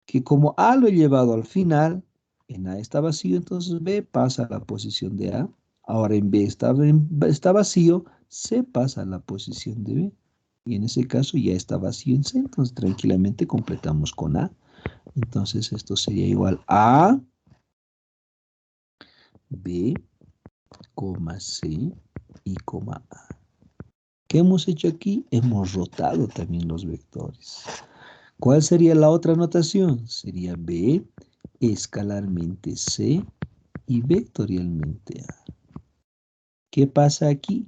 Que como A lo he llevado al final, en A está vacío, entonces B pasa a la posición de A. Ahora en B está vacío, C pasa a la posición de B. Y en ese caso ya está vacío en C, entonces tranquilamente completamos con A. Entonces esto sería igual a B, C y A. ¿Qué hemos hecho aquí? Hemos rotado también los vectores. ¿Cuál sería la otra notación? Sería B escalarmente C y vectorialmente A. ¿Qué pasa aquí?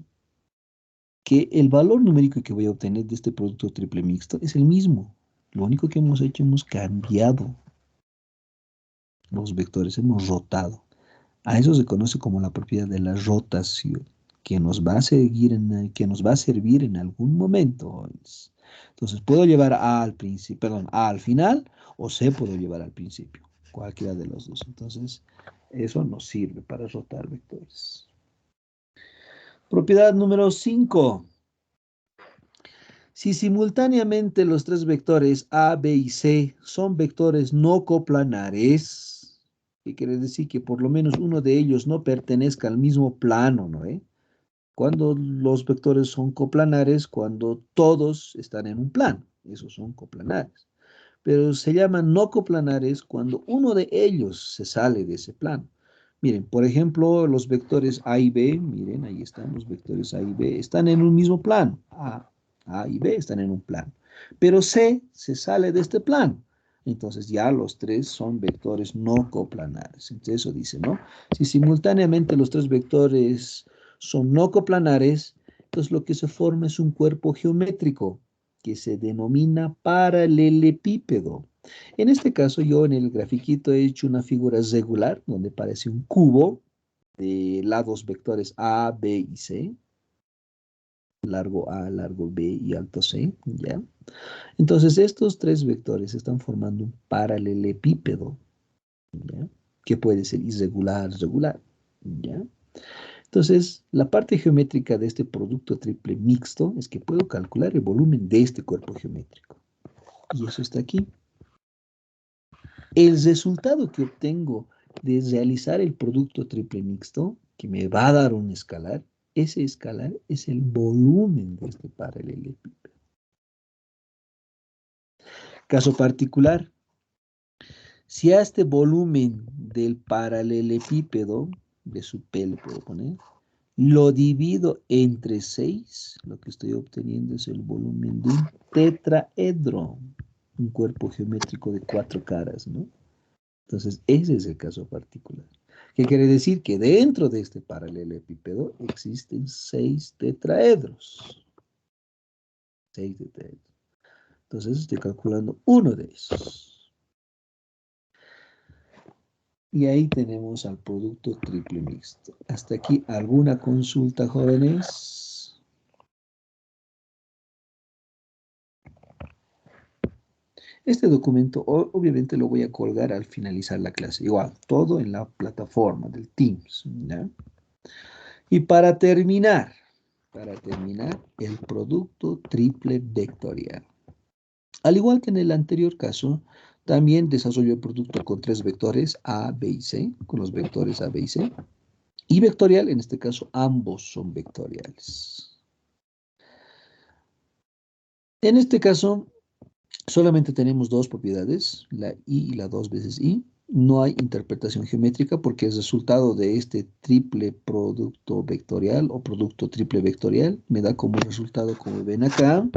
Que el valor numérico que voy a obtener de este producto triple mixto es el mismo. Lo único que hemos hecho, hemos cambiado los vectores, hemos rotado. A eso se conoce como la propiedad de la rotación, que nos va a servir en algún momento. Entonces, puedo llevar A al principio, perdón, A al final, o C puedo llevar al principio, cualquiera de los dos. Entonces, eso nos sirve para rotar vectores. Propiedad número 5. Si simultáneamente los tres vectores A, B y C son vectores no coplanares, ¿qué quiere decir? Que por lo menos uno de ellos no pertenezca al mismo plano, ¿no? Cuando los vectores son coplanares, cuando todos están en un plano, esos son coplanares. Pero se llaman no coplanares cuando uno de ellos se sale de ese plano. Miren, por ejemplo, los vectores A y B, miren, ahí están los vectores A y B, están en un mismo plano. A y B están en un plano. Pero C se sale de este plano. Entonces ya los tres son vectores no coplanares. Entonces eso dice, ¿no? Si simultáneamente los tres vectores son no coplanares, entonces lo que se forma es un cuerpo geométrico que se denomina paralelepípedo. En este caso, yo en el grafiquito he hecho una figura regular donde parece un cubo de lados vectores A, B y C, largo A, largo B y alto C, ¿ya? Entonces, estos tres vectores están formando un paralelepípedo, ¿ya? Que puede ser irregular, regular, ¿ya? Entonces, la parte geométrica de este producto triple mixto es que puedo calcular el volumen de este cuerpo geométrico. Y eso está aquí. El resultado que obtengo de realizar el producto triple mixto, que me va a dar un escalar, ese escalar es el volumen de este paralelepípedo. Caso particular, si a este volumen del paralelepípedo, de su P le puedo poner, lo divido entre 6, lo que estoy obteniendo es el volumen de un tetraedro, un cuerpo geométrico de 4 caras, ¿no? Entonces, ese es el caso particular. ¿Qué quiere decir? Que dentro de este paralelepípedo existen 6 tetraedros. 6 tetraedros. Entonces, estoy calculando uno de esos. Y ahí tenemos al producto triple mixto. Hasta aquí, ¿alguna consulta, jóvenes? Este documento obviamente lo voy a colgar al finalizar la clase. Igual, todo en la plataforma del Teams, ¿ya? Y para terminar, el producto triple vectorial. Al igual que en el anterior caso, también desarrollo el producto con 3 vectores A, B y C, con los vectores A, B y C. Y vectorial, en este caso, ambos son vectoriales. En este caso, solamente tenemos dos propiedades, la I y la 2 veces I. No hay interpretación geométrica porque el resultado de este triple producto vectorial o producto triple vectorial me da como resultado, como ven acá,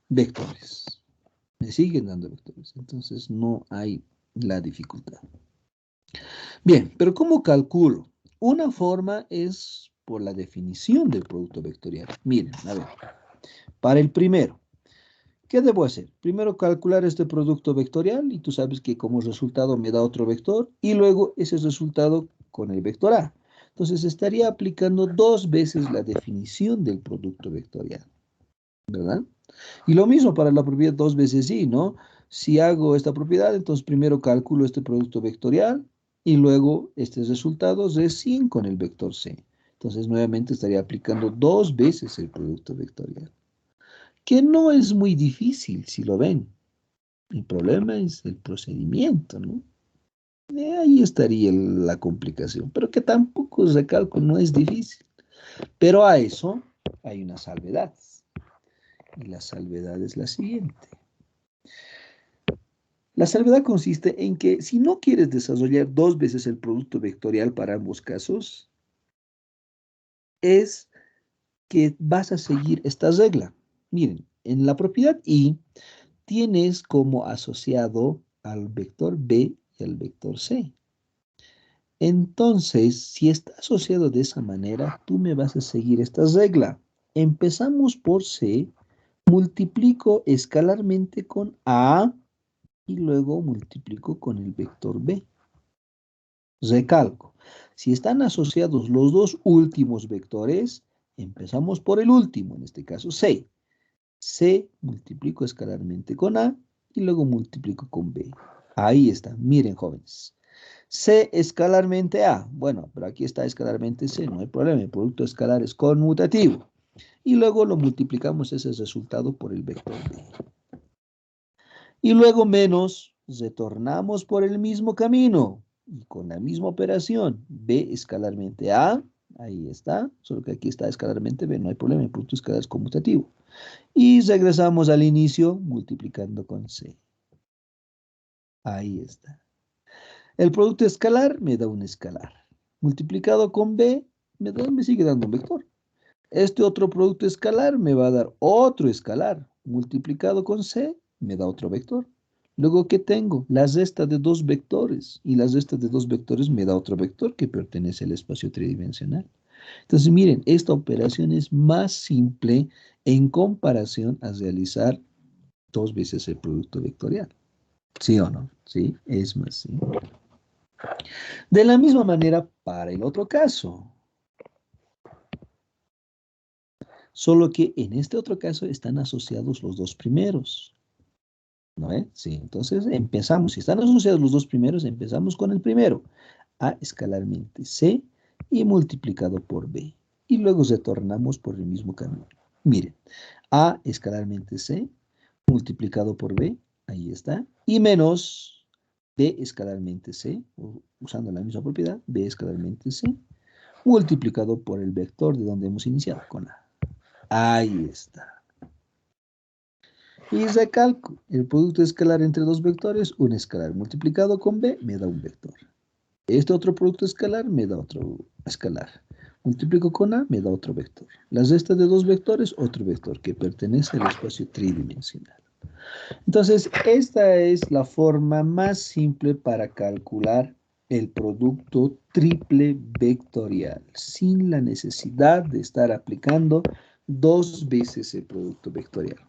vectores. Me siguen dando vectores. Entonces no hay la dificultad. Bien, pero ¿cómo calculo? Una forma es por la definición del producto vectorial. Miren, a ver, para el primero, ¿qué debo hacer? Primero calcular este producto vectorial y tú sabes que como resultado me da otro vector y luego ese resultado con el vector A. Entonces estaría aplicando 2 veces la definición del producto vectorial, ¿verdad? Y lo mismo para la propiedad 2 veces I, ¿no? Si hago esta propiedad, entonces primero calculo este producto vectorial y luego este resultado es sin con el vector C. Entonces nuevamente estaría aplicando 2 veces el producto vectorial, que no es muy difícil si lo ven. El problema es el procedimiento, ¿no? Ahí estaría la complicación, pero que tampoco recalco, no es difícil. Pero a eso hay una salvedad. Y la salvedad es la siguiente. La salvedad consiste en que si no quieres desarrollar 2 veces el producto vectorial para ambos casos, es que vas a seguir esta regla. Miren, en la propiedad I tienes como asociado al vector B y al vector C. Entonces, si está asociado de esa manera, tú me vas a seguir esta regla. Empezamos por C, multiplico escalarmente con A y luego multiplico con el vector B. Recalco, si están asociados los dos últimos vectores, empezamos por el último, en este caso C. C multiplico escalarmente con A y luego multiplico con B. Ahí está, miren jóvenes. C escalarmente A. Bueno, pero aquí está escalarmente C, no hay problema. El producto escalar es conmutativo. Y luego lo multiplicamos ese resultado por el vector B. Y luego menos, retornamos por el mismo camino. Y con la misma operación, B escalarmente A. Ahí está, solo que aquí está escalarmente B, no hay problema. El producto escalar es conmutativo. Y regresamos al inicio multiplicando con C. Ahí está. El producto escalar me da un escalar. Multiplicado con B me sigue dando un vector. Este otro producto escalar me va a dar otro escalar. Multiplicado con C me da otro vector. Luego, ¿qué tengo? La resta de 2 vectores. Y la resta de 2 vectores me da otro vector que pertenece al espacio tridimensional. Entonces, miren, esta operación es más simple en comparación a realizar 2 veces el producto vectorial. ¿Sí o no? Sí, es más simple. De la misma manera para el otro caso. Solo que en este otro caso están asociados los 2 primeros. ¿No es? Sí, entonces empezamos. Si están asociados los 2 primeros, empezamos con el primero. A escalarmente C y multiplicado por B. Y luego retornamos por el mismo camino. Miren, A escalarmente C multiplicado por B, ahí está, y menos B escalarmente C, usando la misma propiedad, B escalarmente C, multiplicado por el vector de donde hemos iniciado, con A. Ahí está. Y recalco, el producto escalar entre dos vectores, un escalar multiplicado con B, me da un vector. Este otro producto escalar me da otro escalar. Multiplico con A, me da otro vector. La resta de dos vectores, otro vector que pertenece al espacio tridimensional. Entonces, esta es la forma más simple para calcular el producto triple vectorial, sin la necesidad de estar aplicando dos veces el producto vectorial.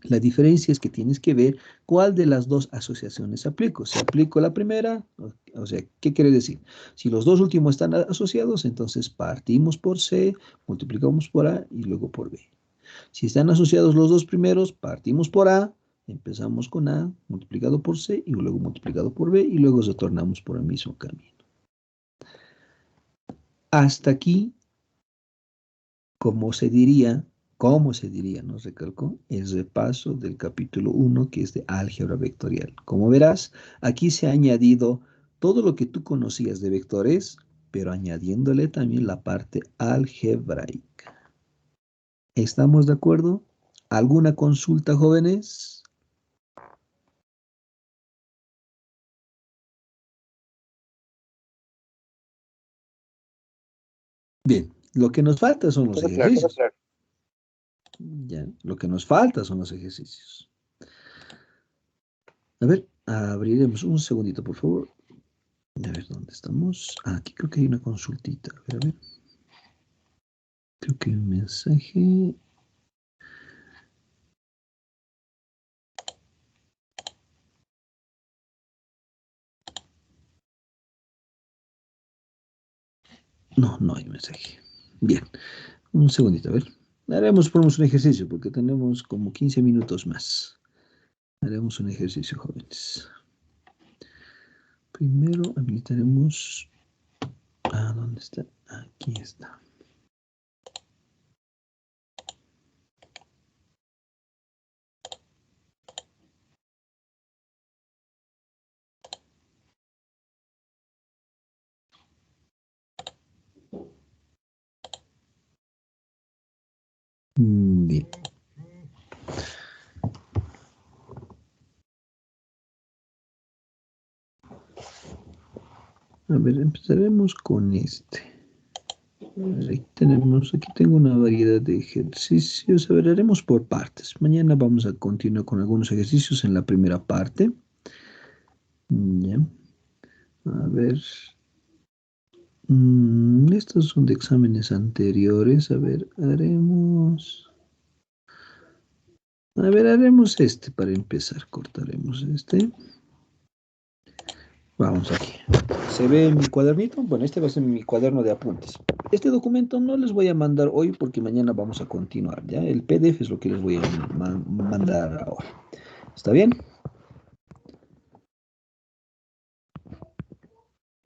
La diferencia es que tienes que ver cuál de las dos asociaciones aplico. Si aplico la primera, o sea, ¿qué quiere decir? Si los dos últimos están asociados, entonces partimos por C, multiplicamos por A y luego por B. Si están asociados los dos primeros, partimos por A, empezamos con A, multiplicado por C y luego multiplicado por B y luego retornamos por el mismo camino. Hasta aquí, ¿cómo se diría, nos recalcó, el repaso del capítulo 1 que es de álgebra vectorial? Como verás, aquí se ha añadido todo lo que tú conocías de vectores, pero añadiéndole también la parte algebraica. ¿Estamos de acuerdo? ¿Alguna consulta, jóvenes? Bien, lo que nos falta son los ejercicios. Ya, lo que nos falta son los ejercicios. A ver, abriremos un segundito, por favor. A ver, ¿dónde estamos? Ah, aquí creo que hay una consultita. A ver. Creo que hay un mensaje. No, no hay mensaje. Bien, un segundito, a ver. Haremos por un ejercicio porque tenemos como 15 minutos más. Haremos un ejercicio, jóvenes. Primero habilitaremos... Ah, ¿dónde está? Aquí está. Bien. A ver, empezaremos con este. Ahí tenemos, aquí tengo una variedad de ejercicios. A ver, haremos por partes. Mañana vamos a continuar con algunos ejercicios en la primera parte. Ya. A ver. Estos son de exámenes anteriores. A ver, haremos... A ver, haremos este para empezar. Cortaremos este. Vamos aquí. ¿Se ve mi cuadernito? Bueno, este va a ser mi cuaderno de apuntes. Este documento no les voy a mandar hoy porque mañana vamos a continuar, ¿ya? El PDF es lo que les voy a mandar ahora. ¿Está bien?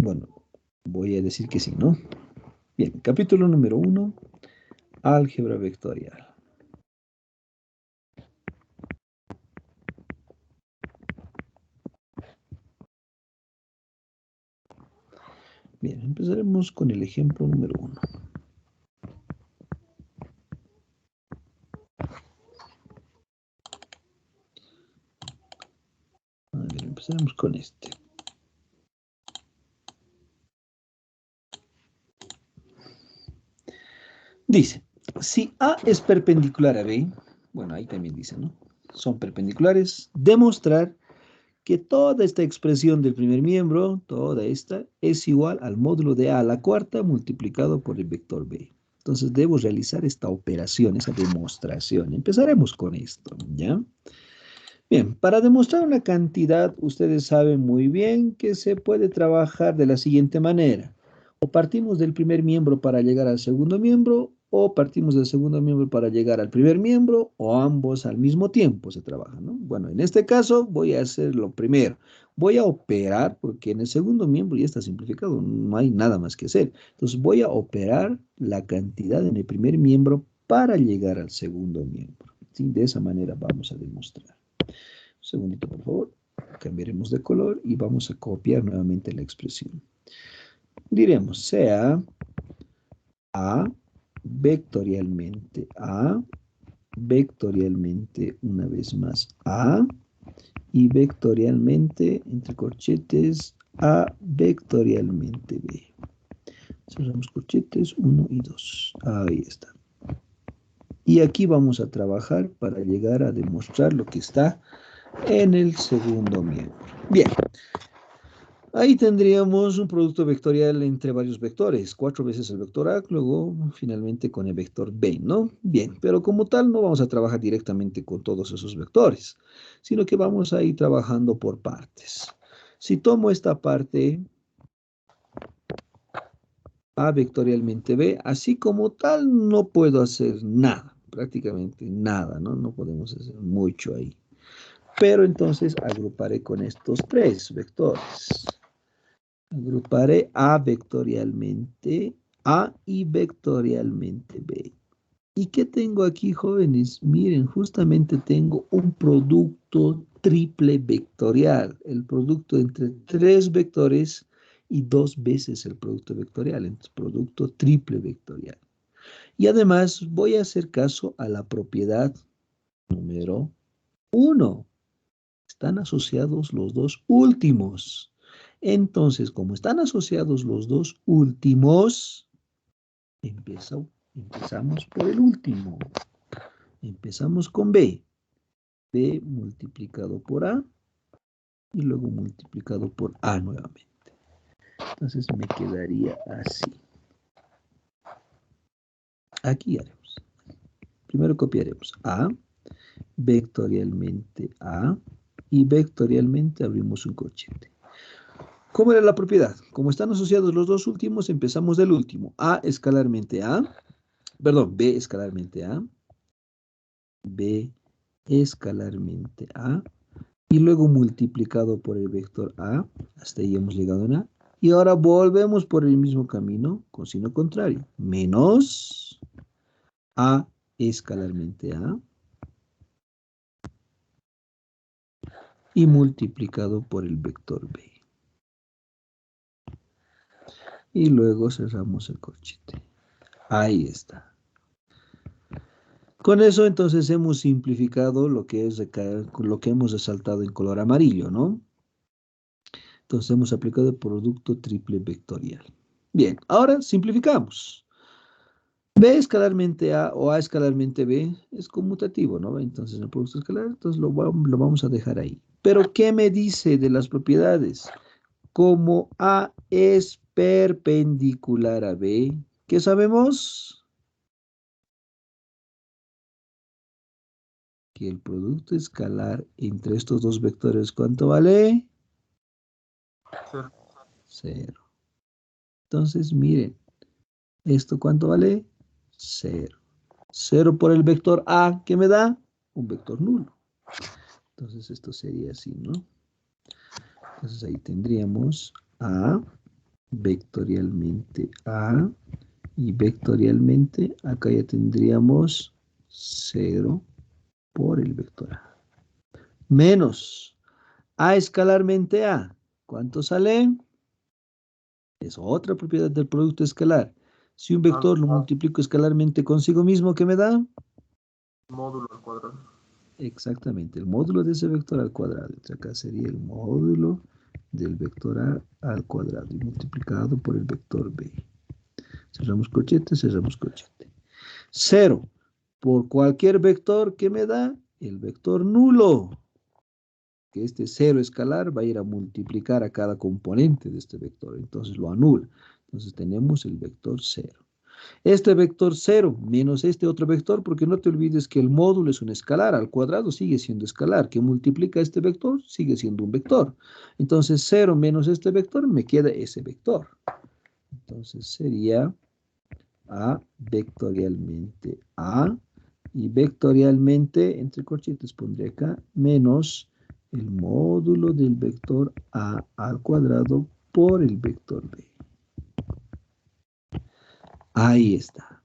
Bueno, voy a decir que sí, ¿no? Bien, capítulo número 1, álgebra vectorial. Bien, empezaremos con el ejemplo número 1. A ver, empezaremos con este. Dice, si A es perpendicular a B, bueno, ahí también dice, ¿no? Son perpendiculares, demostrar que toda esta expresión del primer miembro, toda esta, es igual al módulo de A a la cuarta multiplicado por el vector B. Entonces debo realizar esta operación, esa demostración. Empezaremos con esto, ¿ya? Bien, para demostrar una cantidad, ustedes saben muy bien que se puede trabajar de la siguiente manera. O partimos del primer miembro para llegar al segundo miembro, o partimos del segundo miembro para llegar al primer miembro, o ambos al mismo tiempo se trabajan, ¿no? Bueno, en este caso voy a hacer lo primero. Voy a operar, porque en el segundo miembro ya está simplificado, no hay nada más que hacer. Entonces voy a operar la cantidad en el primer miembro para llegar al segundo miembro. ¿Sí? De esa manera vamos a demostrar. Un segundito, por favor. Cambiaremos de color y vamos a copiar nuevamente la expresión. Diremos sea A vectorialmente una vez más A, y vectorialmente, entre corchetes, A vectorialmente B. Cerramos corchetes 1 y 2. Ahí está. Y aquí vamos a trabajar para llegar a demostrar lo que está en el segundo miembro. Bien. Ahí tendríamos un producto vectorial entre varios vectores, 4 veces el vector A, luego finalmente con el vector B, ¿no? Bien, pero como tal no vamos a trabajar directamente con todos esos vectores, sino que vamos a ir trabajando por partes. Si tomo esta parte A vectorialmente B, así como tal no puedo hacer nada, prácticamente nada, ¿no? No podemos hacer mucho ahí. Pero entonces agruparé con estos 3 vectores. Agruparé A vectorialmente A y vectorialmente B. ¿Y qué tengo aquí, jóvenes? Miren, justamente tengo un producto triple vectorial. El producto entre 3 vectores y 2 veces el producto vectorial. Entonces, producto triple vectorial. Y además voy a hacer caso a la propiedad número 1. Están asociados los dos últimos. Entonces, como están asociados los dos últimos, empezamos por el último. Empezamos con B. B multiplicado por A y luego multiplicado por A nuevamente. Entonces me quedaría así. Aquí haremos. Primero copiaremos A, vectorialmente A, y vectorialmente abrimos un corchete. ¿Cómo era la propiedad? Como están asociados los dos últimos, empezamos del último. A escalarmente A, perdón, B escalarmente A, B escalarmente A, y luego multiplicado por el vector A, hasta ahí hemos llegado en A, y ahora volvemos por el mismo camino con signo contrario, menos A escalarmente A, y multiplicado por el vector B. Y luego cerramos el corchete. Ahí está. Con eso entonces hemos simplificado lo que hemos resaltado en color amarillo, ¿no? Entonces hemos aplicado el producto triple vectorial. Bien, ahora simplificamos. B escalarmente A o A escalarmente B es conmutativo, ¿no? Entonces el producto escalar, entonces lo vamos a dejar ahí. Pero ¿qué me dice de las propiedades? Como A es perpendicular a B, ¿qué sabemos? Que el producto escalar entre estos dos vectores, ¿cuánto vale? 0. Entonces, miren, ¿esto cuánto vale? 0. 0 por el vector A, ¿qué me da? Un vector nulo. Entonces, esto sería así, ¿no? Entonces, ahí tendríamos A, vectorialmente A, y vectorialmente, acá ya tendríamos 0 por el vector A. Menos A escalarmente A. ¿Cuánto sale? Es otra propiedad del producto escalar. Si un vector lo multiplico escalarmente consigo mismo, ¿qué me da? Módulo al cuadrado. Exactamente, el módulo de ese vector al cuadrado. Entonces acá sería el módulo del vector A al cuadrado y multiplicado por el vector B. Cerramos corchete, cerramos corchete. 0 por cualquier vector que me da el vector nulo. Que este 0 escalar va a ir a multiplicar a cada componente de este vector. Entonces lo anula. Entonces tenemos el vector 0. Este vector 0 menos este otro vector, porque no te olvides que el módulo es un escalar, al cuadrado sigue siendo escalar, que multiplica este vector, sigue siendo un vector. Entonces 0 menos este vector, me queda ese vector. Entonces sería A vectorialmente A. Y vectorialmente, entre corchetes pondré acá, menos el módulo del vector A al cuadrado por el vector B. Ahí está.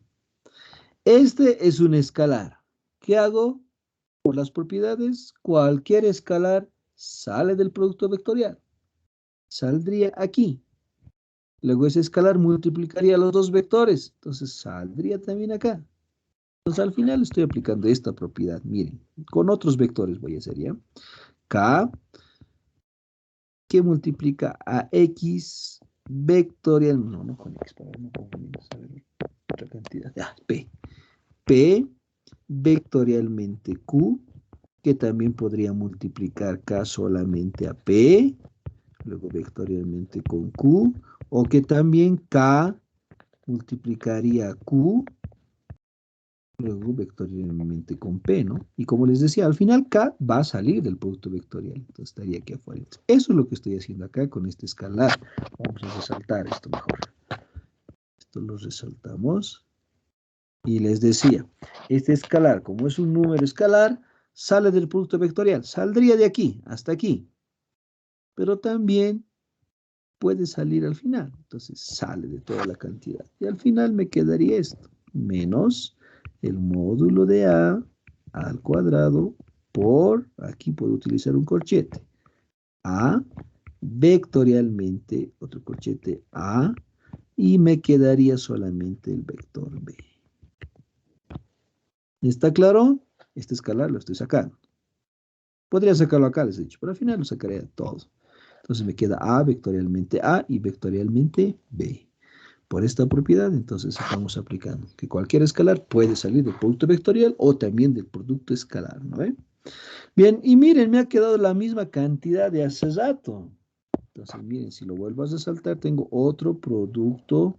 Este es un escalar. ¿Qué hago? Por las propiedades, cualquier escalar sale del producto vectorial. Saldría aquí. Luego ese escalar multiplicaría los dos vectores. Entonces saldría también acá. Entonces al final estoy aplicando esta propiedad. Miren, con otros vectores voy a hacer, ¿ya? K, que multiplica a X vectorial. No con X, para no confundirnos. A ver, otra cantidad. P. P vectorialmente Q, que también podría multiplicar K solamente a P, luego vectorialmente con Q, o que también K multiplicaría Q, luego vectorialmente con P, ¿no? Y como les decía, al final K va a salir del producto vectorial, entonces estaría aquí afuera. Eso es lo que estoy haciendo acá con este escalar. Vamos a resaltar esto mejor. Esto lo resaltamos. Y les decía, este escalar, como es un número escalar, sale del producto vectorial. Saldría de aquí hasta aquí. Pero también puede salir al final. Entonces sale de toda la cantidad. Y al final me quedaría esto. Menos el módulo de A al cuadrado por, aquí puedo utilizar un corchete. A vectorialmente, otro corchete A. Y me quedaría solamente el vector B. ¿Está claro? Este escalar lo estoy sacando. Podría sacarlo acá, les he dicho, pero al final lo sacaré todo. Entonces me queda A vectorialmente A y vectorialmente B. Por esta propiedad, entonces estamos aplicando que cualquier escalar puede salir del producto vectorial o también del producto escalar, ¿no ve? Bien, y miren, me ha quedado la misma cantidad de hace rato. Entonces, miren, si lo vuelvo a resaltar, tengo otro producto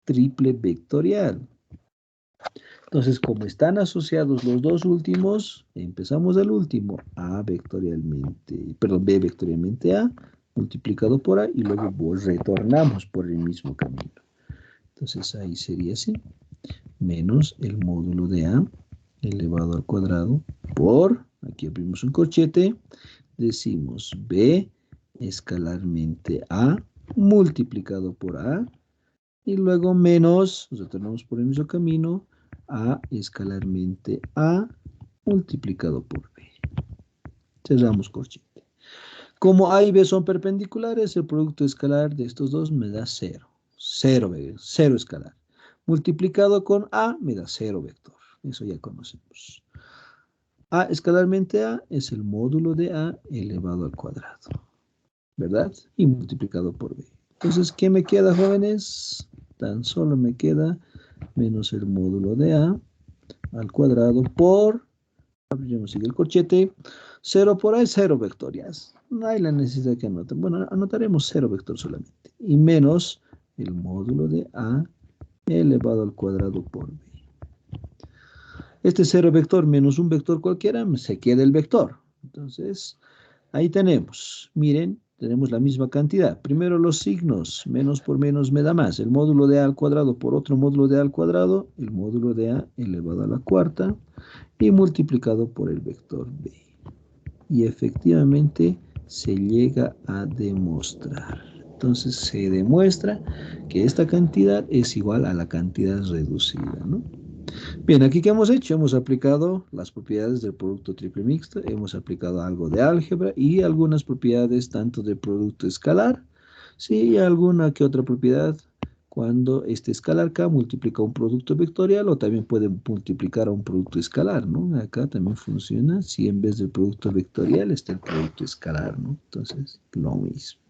triple vectorial. Entonces, como están asociados los dos últimos, empezamos del último, A vectorialmente, perdón, B vectorialmente A, multiplicado por A, y luego retornamos por el mismo camino. Entonces, ahí sería así, menos el módulo de A elevado al cuadrado por, aquí abrimos un corchete, decimos B escalarmente A multiplicado por A, y luego menos, retornamos por el mismo camino, A escalarmente A multiplicado por B. Cerramos corchete. Como A y B son perpendiculares, el producto escalar de estos dos me da 0. 0 escalar. Multiplicado con A me da 0 vector. Eso ya conocemos. A escalarmente A es el módulo de A elevado al cuadrado. ¿Verdad? Y multiplicado por B. Entonces, ¿qué me queda, jóvenes? Tan solo me queda menos el módulo de A al cuadrado por, abrimos el corchete, 0 por A es 0 vectorias. No hay la necesidad que anoten. Bueno, anotaremos 0 vector solamente. Y menos el módulo de A elevado al cuadrado por B. Este 0 vector menos un vector cualquiera, se queda el vector. Entonces, ahí tenemos, miren, tenemos la misma cantidad. Primero los signos, menos por menos me da más. El módulo de A al cuadrado por otro módulo de A al cuadrado, el módulo de A elevado a la cuarta, y multiplicado por el vector B. Y efectivamente se llega a demostrar. Entonces se demuestra que esta cantidad es igual a la cantidad reducida, ¿no? Bien, aquí ¿qué hemos hecho? Hemos aplicado las propiedades del producto triple mixto, hemos aplicado algo de álgebra y algunas propiedades tanto del producto escalar, sí, y alguna que otra propiedad cuando este escalar K multiplica un producto vectorial o también puede multiplicar a un producto escalar, ¿no? Acá también funciona si en vez del producto vectorial está el producto escalar, ¿no? Entonces, lo mismo.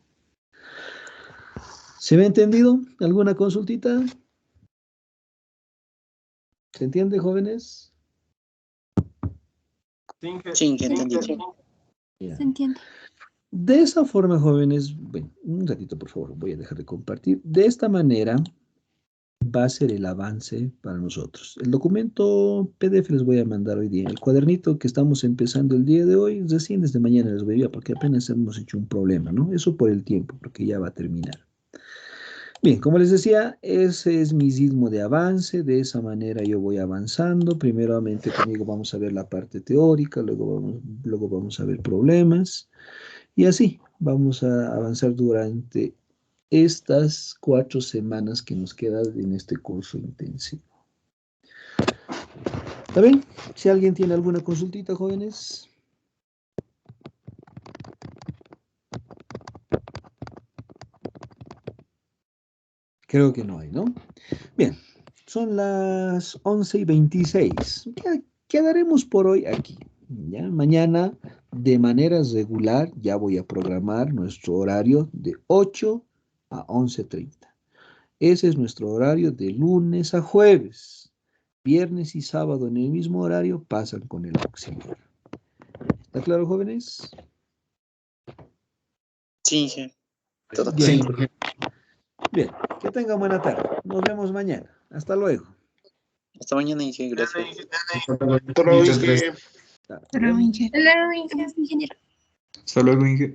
¿Se me ha entendido? ¿Alguna consultita? ¿Se entiende, jóvenes? Sí, Sí, Ya. se entiende. De esa forma, jóvenes, bueno, un ratito, por favor, voy a dejar de compartir. De esta manera va a ser el avance para nosotros. El documento PDF les voy a mandar hoy día. El cuadernito que estamos empezando el día de hoy, recién desde mañana les voy a enviar porque apenas hemos hecho un problema, ¿no? Eso por el tiempo, porque ya va a terminar. Bien, como les decía, ese es mi ritmo de avance. De esa manera yo voy avanzando. Primeramente conmigo vamos a ver la parte teórica, luego vamos a ver problemas. Y así vamos a avanzar durante estas 4 semanas que nos quedan en este curso intensivo. ¿Está bien? Si alguien tiene alguna consultita, jóvenes. Creo que no hay, ¿no? Bien, son las 11:26. Quedaremos por hoy aquí. ¿Ya? Mañana, de manera regular, ya voy a programar nuestro horario de 8 a 11:30. Ese es nuestro horario de lunes a jueves. Viernes y sábado en el mismo horario pasan con el auxiliar. ¿Está claro, jóvenes? Sí, Inge. Todo Bien. Sí. Bien, que tengan buena tarde. Nos vemos mañana. Hasta luego. Hasta mañana, Inge. Gracias. Muchas gracias. Pero, ingeniero. Hasta luego, Inge.